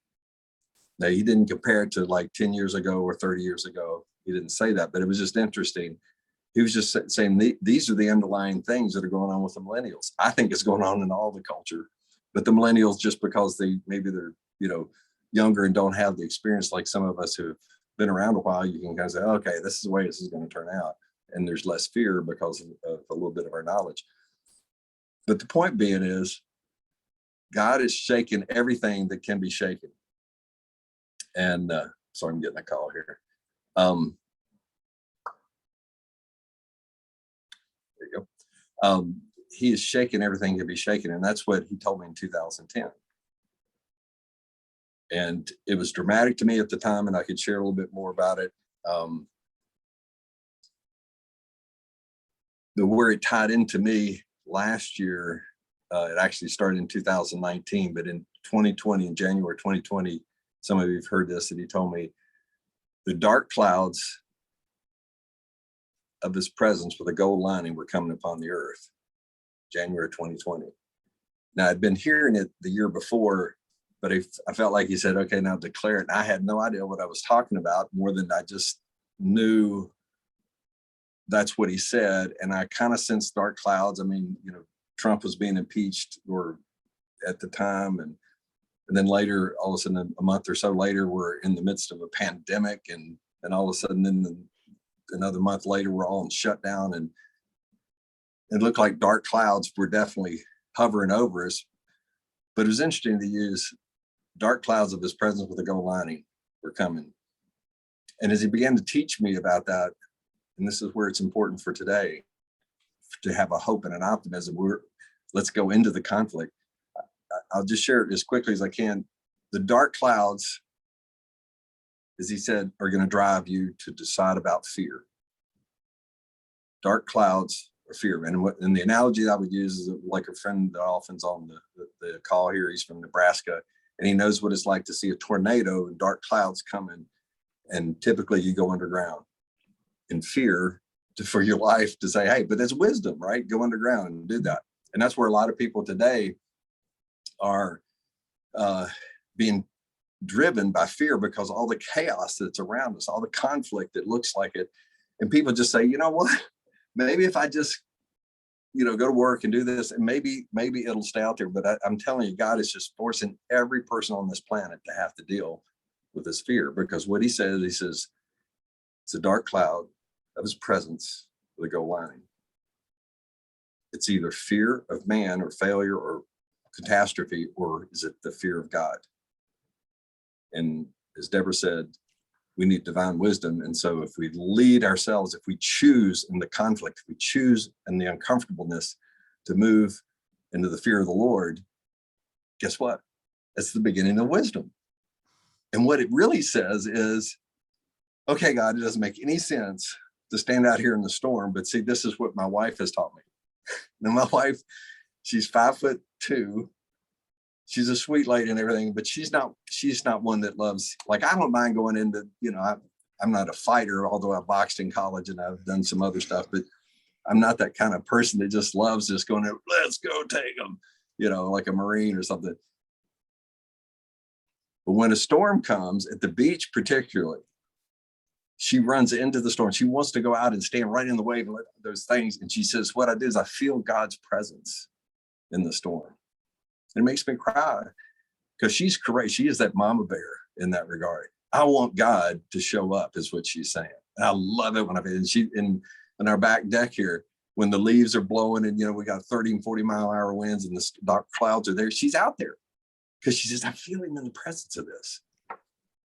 Now, he didn't compare it to like 10 years ago or 30 years ago. He didn't say that, but it was just interesting. He was just saying these are the underlying things that are going on with the millennials. I think it's going on in all the culture, but the millennials, just because maybe they're, younger and don't have the experience like some of us who've been around a while, you can kind of say, okay, this is the way this is going to turn out. And there's less fear because of a little bit of our knowledge. But the point being is, God is shaking everything that can be shaken. And sorry, I'm getting a call here. There you go. He is shaking everything that can be shaken. And that's what he told me in 2010. And it was dramatic to me at the time, and I could share a little bit more about it. Where it tied into me last year, it actually started in 2019, but in 2020, in January 2020, some of you have heard this, and he told me the dark clouds of his presence with a gold lining were coming upon the earth, January 2020. Now, I'd been hearing it the year before, but I felt like he said, okay, now declare it. And I had no idea what I was talking about, more than I just knew that's what he said. And I kind of sensed dark clouds. I mean, Trump was being impeached or at the time. And then later, all of a sudden, a month or so later, we're in the midst of a pandemic. And all of a sudden, then another month later, we're all in shutdown. And it looked like dark clouds were definitely hovering over us. But it was interesting to use dark clouds of his presence with a gold lining were coming. And as he began to teach me about that, and this is where it's important for today, to have a hope and an optimism, let's go into the conflict. I'll just share it as quickly as I can. The dark clouds, as he said, are going to drive you to decide about fear. Dark clouds are fear. And the analogy that I would use is like a friend that often's on the call here. He's from Nebraska, and he knows what it's like to see a tornado and dark clouds coming. And typically you go underground in fear for your life, to say, hey, but that's wisdom, right? Go underground and do that. And that's where a lot of people today are being driven by fear, because all the chaos that's around us, all the conflict that looks like it. And people just say, you know what, maybe if I just, go to work and do this, and maybe it'll stay out there. But I'm telling you, God is just forcing every person on this planet to have to deal with this fear, because what he says, it's a dark cloud of his presence with a gold lining. It's either fear of man or failure or catastrophe, or is it the fear of God? And as Deborah said, we need divine wisdom. And so if we lead ourselves, if we choose in the conflict, if we choose in the uncomfortableness to move into the fear of the Lord, guess what? That's the beginning of wisdom. And what it really says is, okay, God, it doesn't make any sense to stand out here in the storm, but see, this is what my wife has taught me. Now, my wife, she's 5'2". She's a sweet lady and everything, but she's not one that loves, like, I don't mind going into, I'm not a fighter, although I boxed in college and I've done some other stuff, but I'm not that kind of person that just loves just going, let's go take them, like a Marine or something. But when a storm comes at the beach, particularly, she runs into the storm. She wants to go out and stand right in the wave and let those things. And she says, what I do is I feel God's presence in the storm. It makes me cry, because she's correct. She is that mama bear in that regard. I want God to show up, is what she's saying. And I love it when in our back deck here, when the leaves are blowing and, we got 30 and 40 mile an hour winds and the dark clouds are there. She's out there because she says, I feel him in the presence of this.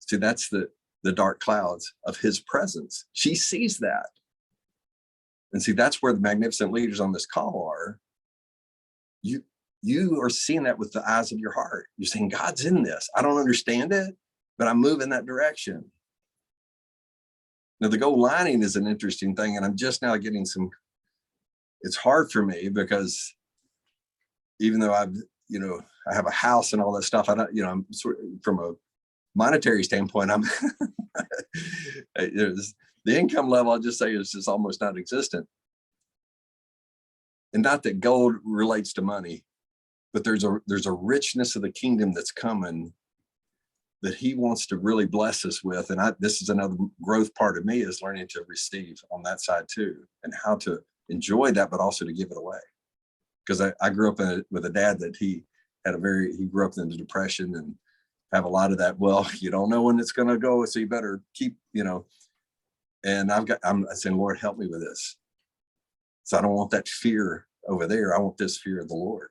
See, that's the dark clouds of his presence. She sees that. And see, that's where the magnificent leaders on this call are. You are seeing that with the eyes of your heart. You're saying, God's in this. I don't understand it, but I'm moving that direction. Now the gold lining is an interesting thing, and I'm just now getting some, it's hard for me because even though I've, I have a house and all that stuff, I don't, I'm sort of, from a monetary standpoint, I'm the income level, I'll just say, is just almost non-existent. And not that gold relates to money, but there's a richness of the kingdom that's coming that he wants to really bless us with. And this is another growth part of me, is learning to receive on that side too, and how to enjoy that, but also to give it away. Because I grew up with a dad that he grew up in the Depression and have a lot of that. Well, you don't know when it's going to go, so you better keep, and I'm saying, Lord, help me with this. So I don't want that fear over there. I want this fear of the Lord.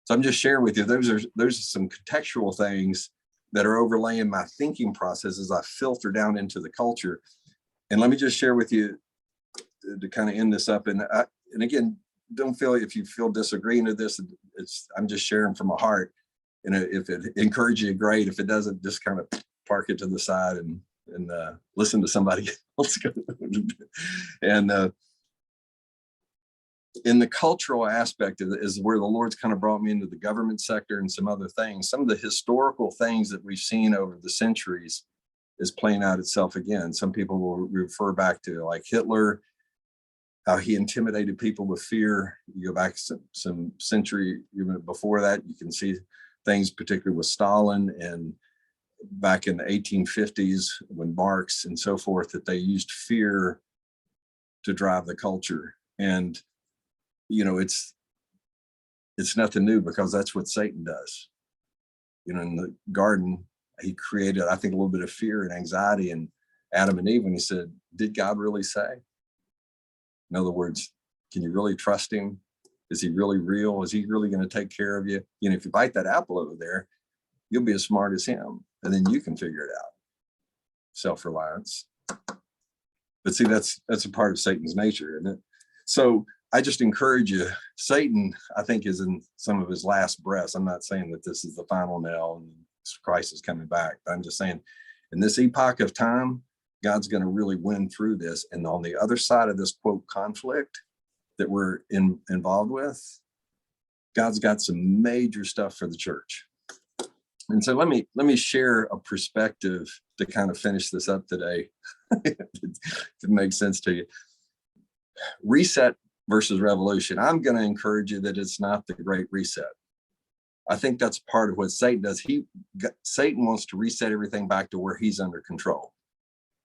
So I'm just sharing with you, those are some contextual things that are overlaying my thinking process as I filter down into the culture. And let me just share with you to kind of end this up. And again, don't feel, if you feel disagreeing with this, I'm just sharing from my heart. And if it encourages you, great. If it doesn't, just kind of park it to the side and listen to somebody else. And in the cultural aspect of it is where the Lord's kind of brought me into the government sector and some other things. Some of the historical things that we've seen over the centuries is playing out itself again. Some people will refer back to like Hitler, how he intimidated people with fear. You go back some century even before that, you can see things particularly with Stalin, and back in the 1850s when Marx and so forth, that they used fear to drive the culture. And it's nothing new, because that's what Satan does. In the garden, he created, I think, a little bit of fear and anxiety in Adam and Eve when he said, did God really say? In other words, can you really trust him? Is he really real? Is he really going to take care of you? If you bite that apple over there, you'll be as smart as him, and then you can figure it out. Self-reliance. But see, that's a part of Satan's nature, isn't it? So I just encourage you, Satan, I think, is in some of his last breaths. I'm not saying that this is the final nail and Christ is coming back. I'm just saying, in this epoch of time, God's going to really win through this. And on the other side of this, quote, conflict that we're involved with, God's got some major stuff for the church. And so let me share a perspective to kind of finish this up today, if it makes sense to you. Reset versus revolution. I'm going to encourage you that it's not the Great Reset. I think that's part of what Satan does. Satan wants to reset everything back to where he's under control.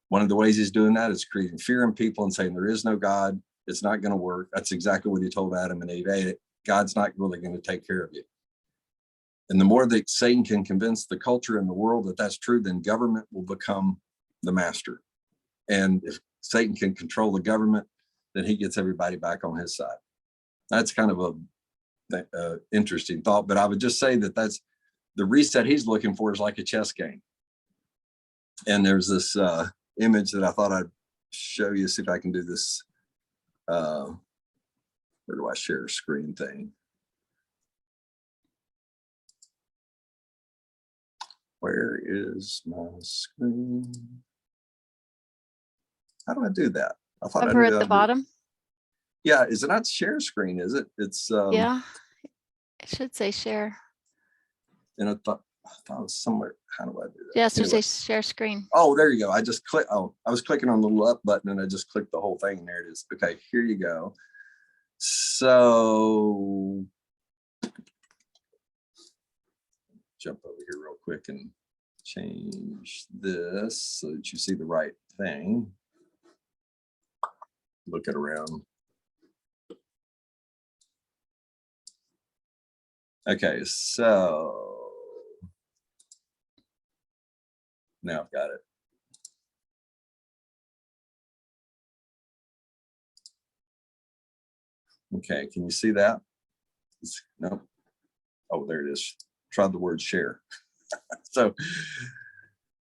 One of the ways he's doing that is creating fear in people and saying there is no God. It's not going to work. That's exactly what he told Adam and Eve. God's not really going to take care of you. And the more that Satan can convince the culture and the world that that's true, then government will become the master. And if Satan can control the government, then he gets everybody back on his side. That's kind of a interesting thought, but I would just say that that's the reset he's looking for is like a chess game. And there's this image that I thought I'd show you, see if I can do this. Where do I share a screen thing? Where is my screen? How do I do that? I thought Over at the bottom. Yeah, is it not share screen? Is it? It's yeah, it should say share. And I thought it was somewhere. How do I do that? Yes, Anyway. it says share screen. Oh, there you go. I just click. Oh, I was clicking on the little up button and I just clicked the whole thing. And there it is. Okay, here you go. So jump over here real quick and change this so that you see the right thing. Look it around. Okay, so now I've got it. Okay, can you see that? No. Oh, there it is. Try the word share. so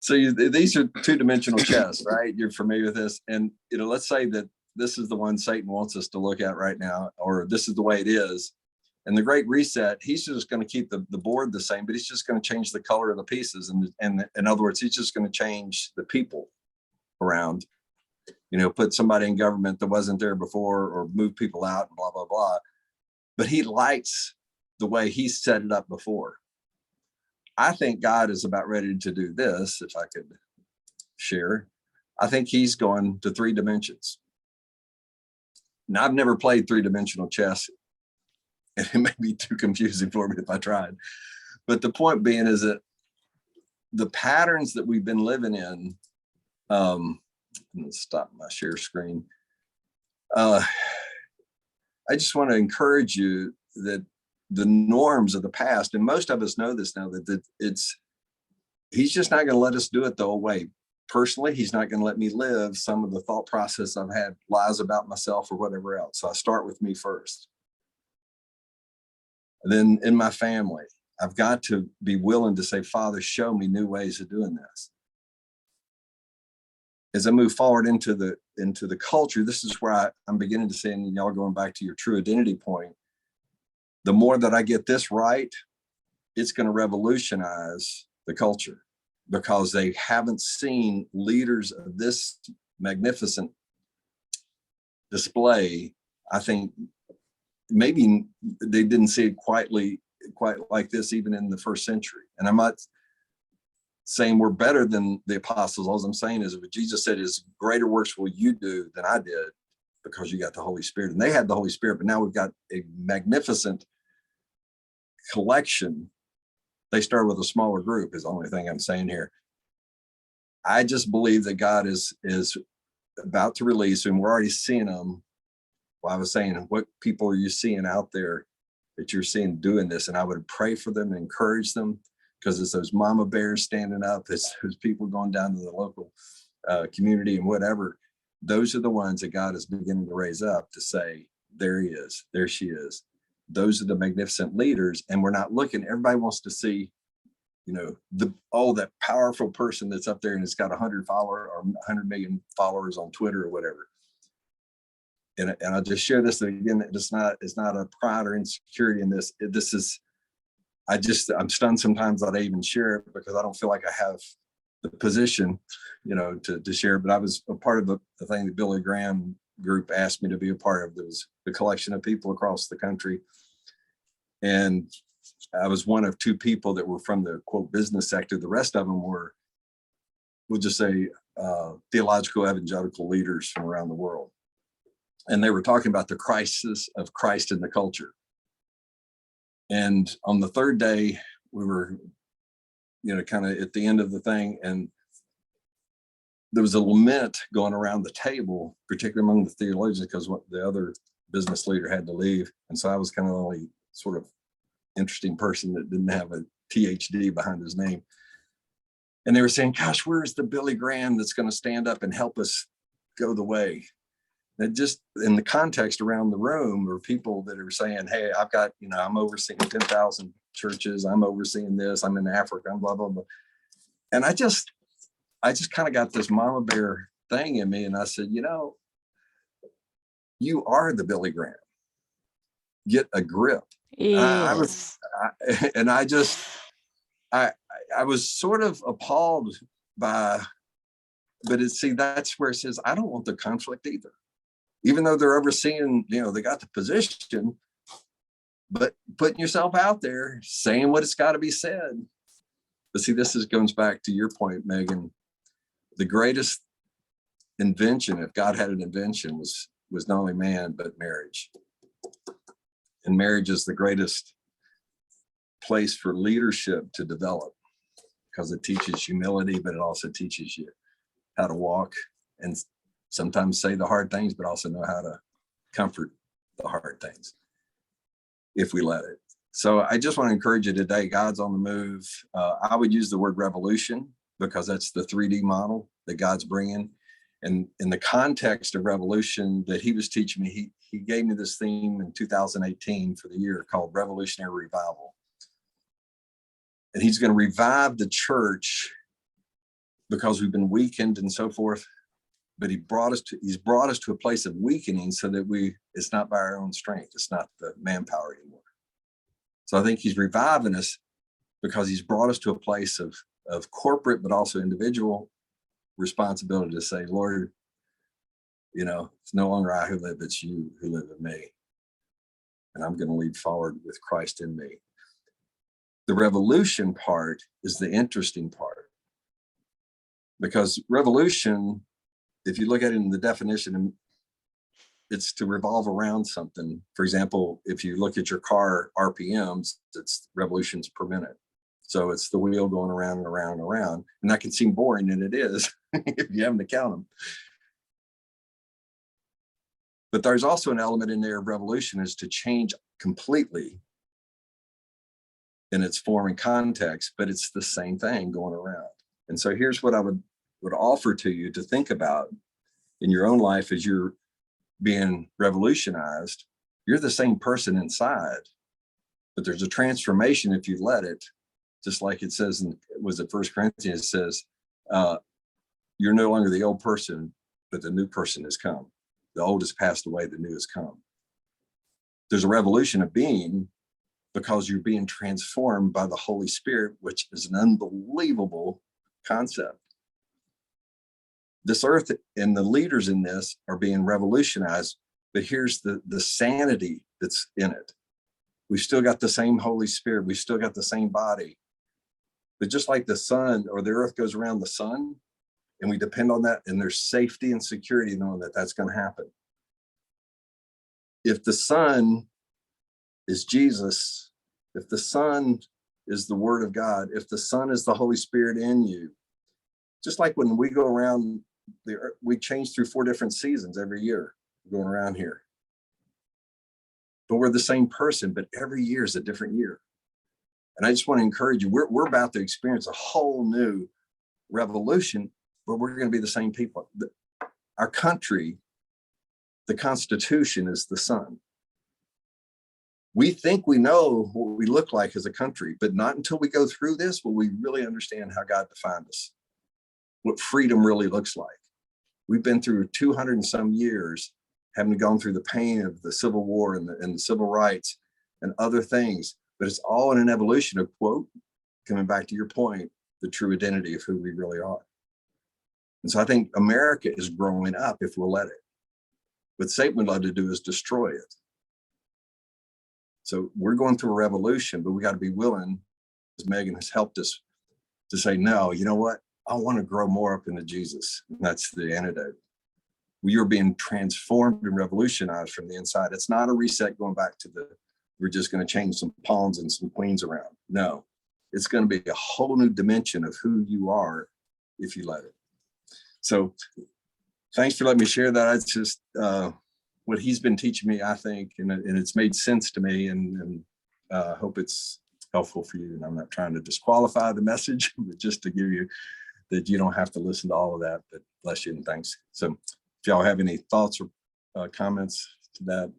these are two-dimensional chess, right? You're familiar with this. And let's say that this is the one Satan wants us to look at right now, or this is the way it is. And the Great Reset, he's just going to keep the board the same, but he's just going to change the color of the pieces. And in other words, he's just going to change the people around, you know, put somebody in government that wasn't there before, or move people out and blah, blah, blah. But he likes the way he set it up before. I think God is about ready to do this, if I could share. I think he's going to 3 dimensions. Now, I've never played 3-dimensional chess, and it may be too confusing for me if I tried. But the point being is that the patterns that we've been living in, I'm going to stop my share screen. I just want to encourage you that the norms of the past, and most of us know this now, that he's just not going to let us do it the old way. Personally, he's not going to let me live some of the thought process I've had, lies about myself or whatever else. So I start with me first. And then in my family, I've got to be willing to say, Father, show me new ways of doing this. As I move forward into the culture, this is where I'm beginning to say, and y'all going back to your true identity point, the more that I get this right, it's going to revolutionize the culture, because they haven't seen leaders of this magnificent display. I think maybe they didn't see it quite like this even in the first century. And I'm not saying we're better than the apostles. All I'm saying is what Jesus said is, greater works will you do than I did, because you got the Holy Spirit. And they had the Holy Spirit, but now we've got a magnificent collection. They started with a smaller group, is the only thing I'm saying here. I just believe that God is about to release, and we're already seeing them. Well, I was saying, what people are you seeing out there that you're seeing doing this? And I would pray for them and encourage them, because it's those mama bears standing up, it's those people going down to the local community and whatever. Those are the ones that God is beginning to raise up to say, there he is, there she is. Those are the magnificent leaders. And we're not looking, everybody wants to see, you know, that powerful person that's up there and it's got 100 followers or 100 million followers on Twitter or whatever. And I'll just share this again. It's not a pride or insecurity in this. I'm stunned sometimes that I even share it, because I don't feel like I have the position, you know, to share. But I was a part of the thing that Billy Graham group asked me to be a part of. There was a collection of people across the country. And I was one of 2 people that were from the quote business sector. The rest of them were, we'll just say, theological evangelical leaders from around the world. And they were talking about the crisis of Christ in the culture. And on the 3rd day, we were, you know, kind of at the end of the thing, and there was a lament going around the table, particularly among the theologians, because the other business leader had to leave. And so I was kind of the only sort of interesting person that didn't have a PhD behind his name. And they were saying, gosh, where's the Billy Graham that's going to stand up and help us go the way? And just in the context around the room are people that are saying, hey, I've got, you know, I'm overseeing 10,000 churches. I'm overseeing this. I'm in Africa. I'm blah, blah, blah. And I just kind of got this mama bear thing in me. And I said, you know, you are the Billy Graham. Get a grip. Yes. I was sort of appalled by, but that's where it says, I don't want the conflict either. Even though they're overseeing, you know, they got the position, but putting yourself out there, saying what it's got to be said. But see, goes back to your point, Megan. The greatest invention, if God had an invention, was not only man, but marriage. And marriage is the greatest place for leadership to develop, because it teaches humility, but it also teaches you how to walk and sometimes say the hard things, but also know how to comfort the hard things if we let it. So I just want to encourage you today, God's on the move. I would use the word revolution, because that's the 3D model that God's bringing. And in the context of revolution that he was teaching me, he gave me this theme in 2018 for the year called Revolutionary Revival. And he's going to revive the church because we've been weakened and so forth. But he's brought us to a place of weakening, so that it's not by our own strength. It's not the manpower anymore. So I think he's reviving us because he's brought us to a place of corporate, but also individual responsibility to say, Lord, it's no longer I who live, it's you who live in me. And I'm going to lead forward with Christ in me. The revolution part is the interesting part, because revolution, if you look at it in the definition, it's to revolve around something. For example, if you look at your car RPMs, it's revolutions per minute. So it's the wheel going around and around and around. And that can seem boring, and it is if you haven't to count them. But there's also an element in there of revolution is to change completely in its form and context, but it's the same thing going around. And so here's what I would offer to you to think about in your own life as you're being revolutionized. You're the same person inside, but there's a transformation if you let it, just like it says in, was it 1 Corinthians, it says, you're no longer the old person, but the new person has come. The old has passed away, the new has come. There's a revolution of being because you're being transformed by the Holy Spirit, which is an unbelievable concept. This earth and the leaders in this are being revolutionized, but here's the sanity that's in it. We've still got the same Holy Spirit. We've still got the same body. But just like the sun or the earth goes around the sun, and we depend on that, and there's safety and security knowing that that's going to happen. If the sun is Jesus, if the sun is the word of God, if the sun is the Holy Spirit in you, just like when we go around the earth, we change through 4 different seasons every year going around here. But we're the same person, but every year is a different year. And I just want to encourage you, we're about to experience a whole new revolution, but we're going to be the same people. Our country, the Constitution is the sun. We think we know what we look like as a country, but not until we go through this will we really understand how God defined us, what freedom really looks like. We've been through 200 and some years, having gone through the pain of the Civil War and the civil rights and other things, but it's all in an evolution of, quote, coming back to your point, the true identity of who we really are. And so I think America is growing up if we'll let it. What Satan would love to do is destroy it. So we're going through a revolution, but we got to be willing, as Megan has helped us, to say, no, you know what? I want to grow more up into Jesus. And that's the antidote. We are being transformed and revolutionized from the inside. It's not a reset going back to we're just going to change some pawns and some queens around. No, it's going to be a whole new dimension of who you are if you let it. So thanks for letting me share that. It's just what he's been teaching me, I think, and it's made sense to me, and hope it's helpful for you. And I'm not trying to disqualify the message, but just to give you that you don't have to listen to all of that, but bless you and thanks. So if y'all have any thoughts or comments to that,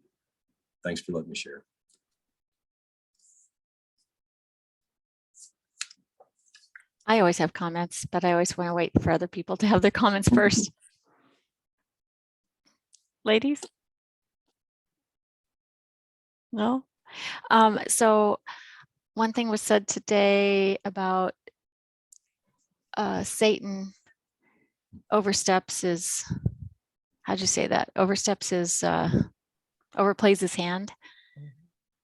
thanks for letting me share. I always have comments, but I always want to wait for other people to have their comments first. Ladies? No? So one thing was said today about Satan oversteps his, how'd you say that? Oversteps his, overplays his hand.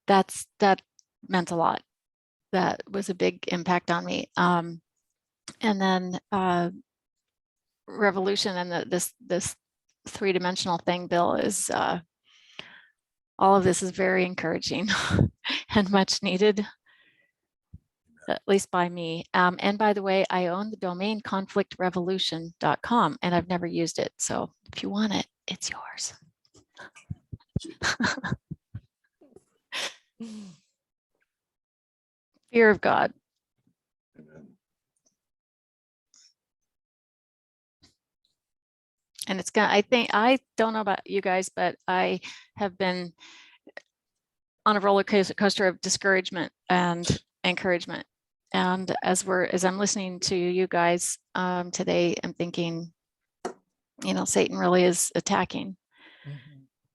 That meant a lot. That was a big impact on me. And then revolution and this three-dimensional thing, Bill, is all of this is very encouraging and much needed, at least by me. And by the way, I own the domain conflictrevolution.com, and I've never used it. So if you want it, it's yours. Fear of God. Amen. And it's gonna, I don't know about you guys, but I have been on a roller coaster of discouragement and encouragement. And as I'm listening to you guys today, I'm thinking, Satan really is attacking.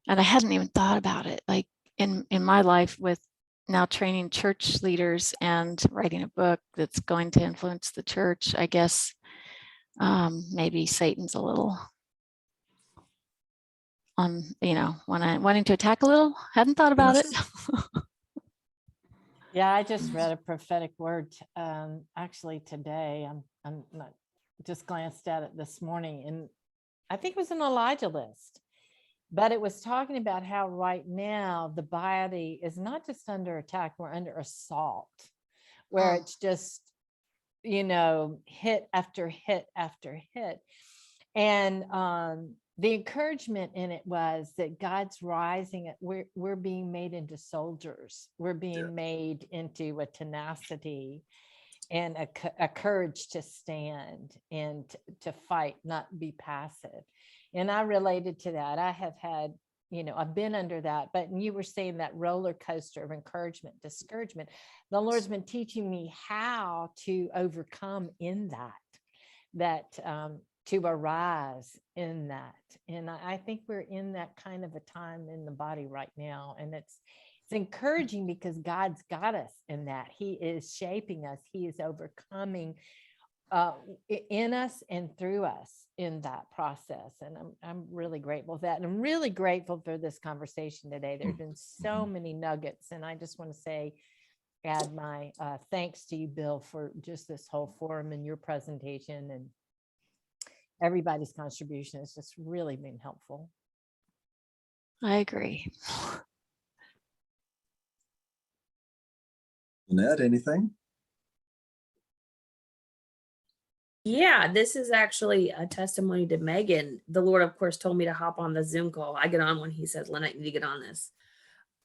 And I hadn't even thought about it. Like in my life with now training church leaders and writing a book that's going to influence the church. I guess maybe Satan's a little on, wanting to attack a little. Hadn't thought about it. Yeah, I just read a prophetic word actually today. I'm not, just glanced at it this morning, and I think it was an Elijah list, but it was talking about how right now the body is not just under attack, we're under assault, where it's just, hit after hit after hit. And the encouragement in it was that God's rising. We're being made into soldiers. We're being made into a tenacity and a courage to stand and to fight, not be passive. And I related to that. I have had, I've been under that, but you were saying that roller coaster of encouragement, discouragement. The Lord's been teaching me how to overcome in that to arise in that. And I think we're in that kind of a time in the body right now. And it's encouraging because God's got us in that. He is shaping us. He is overcoming in us and through us in that process. And I'm really grateful for that. And I'm really grateful for this conversation today. There's been so many nuggets. And I just want to say, add my thanks to you, Bill, for just this whole forum and your presentation, and everybody's contribution has just really been helpful. I agree. Annette, anything? Yeah, this is actually a testimony to Megan. The Lord, of course, told me to hop on the Zoom call. I get on when he says, Lynette, you need to get on this.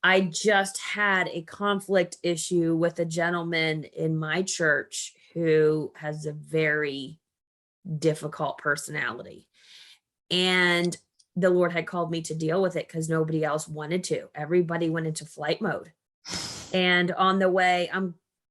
I just had a conflict issue with a gentleman in my church who has a very difficult personality. And the Lord had called me to deal with it because nobody else wanted to. Everybody went into flight mode. And on the way, I'm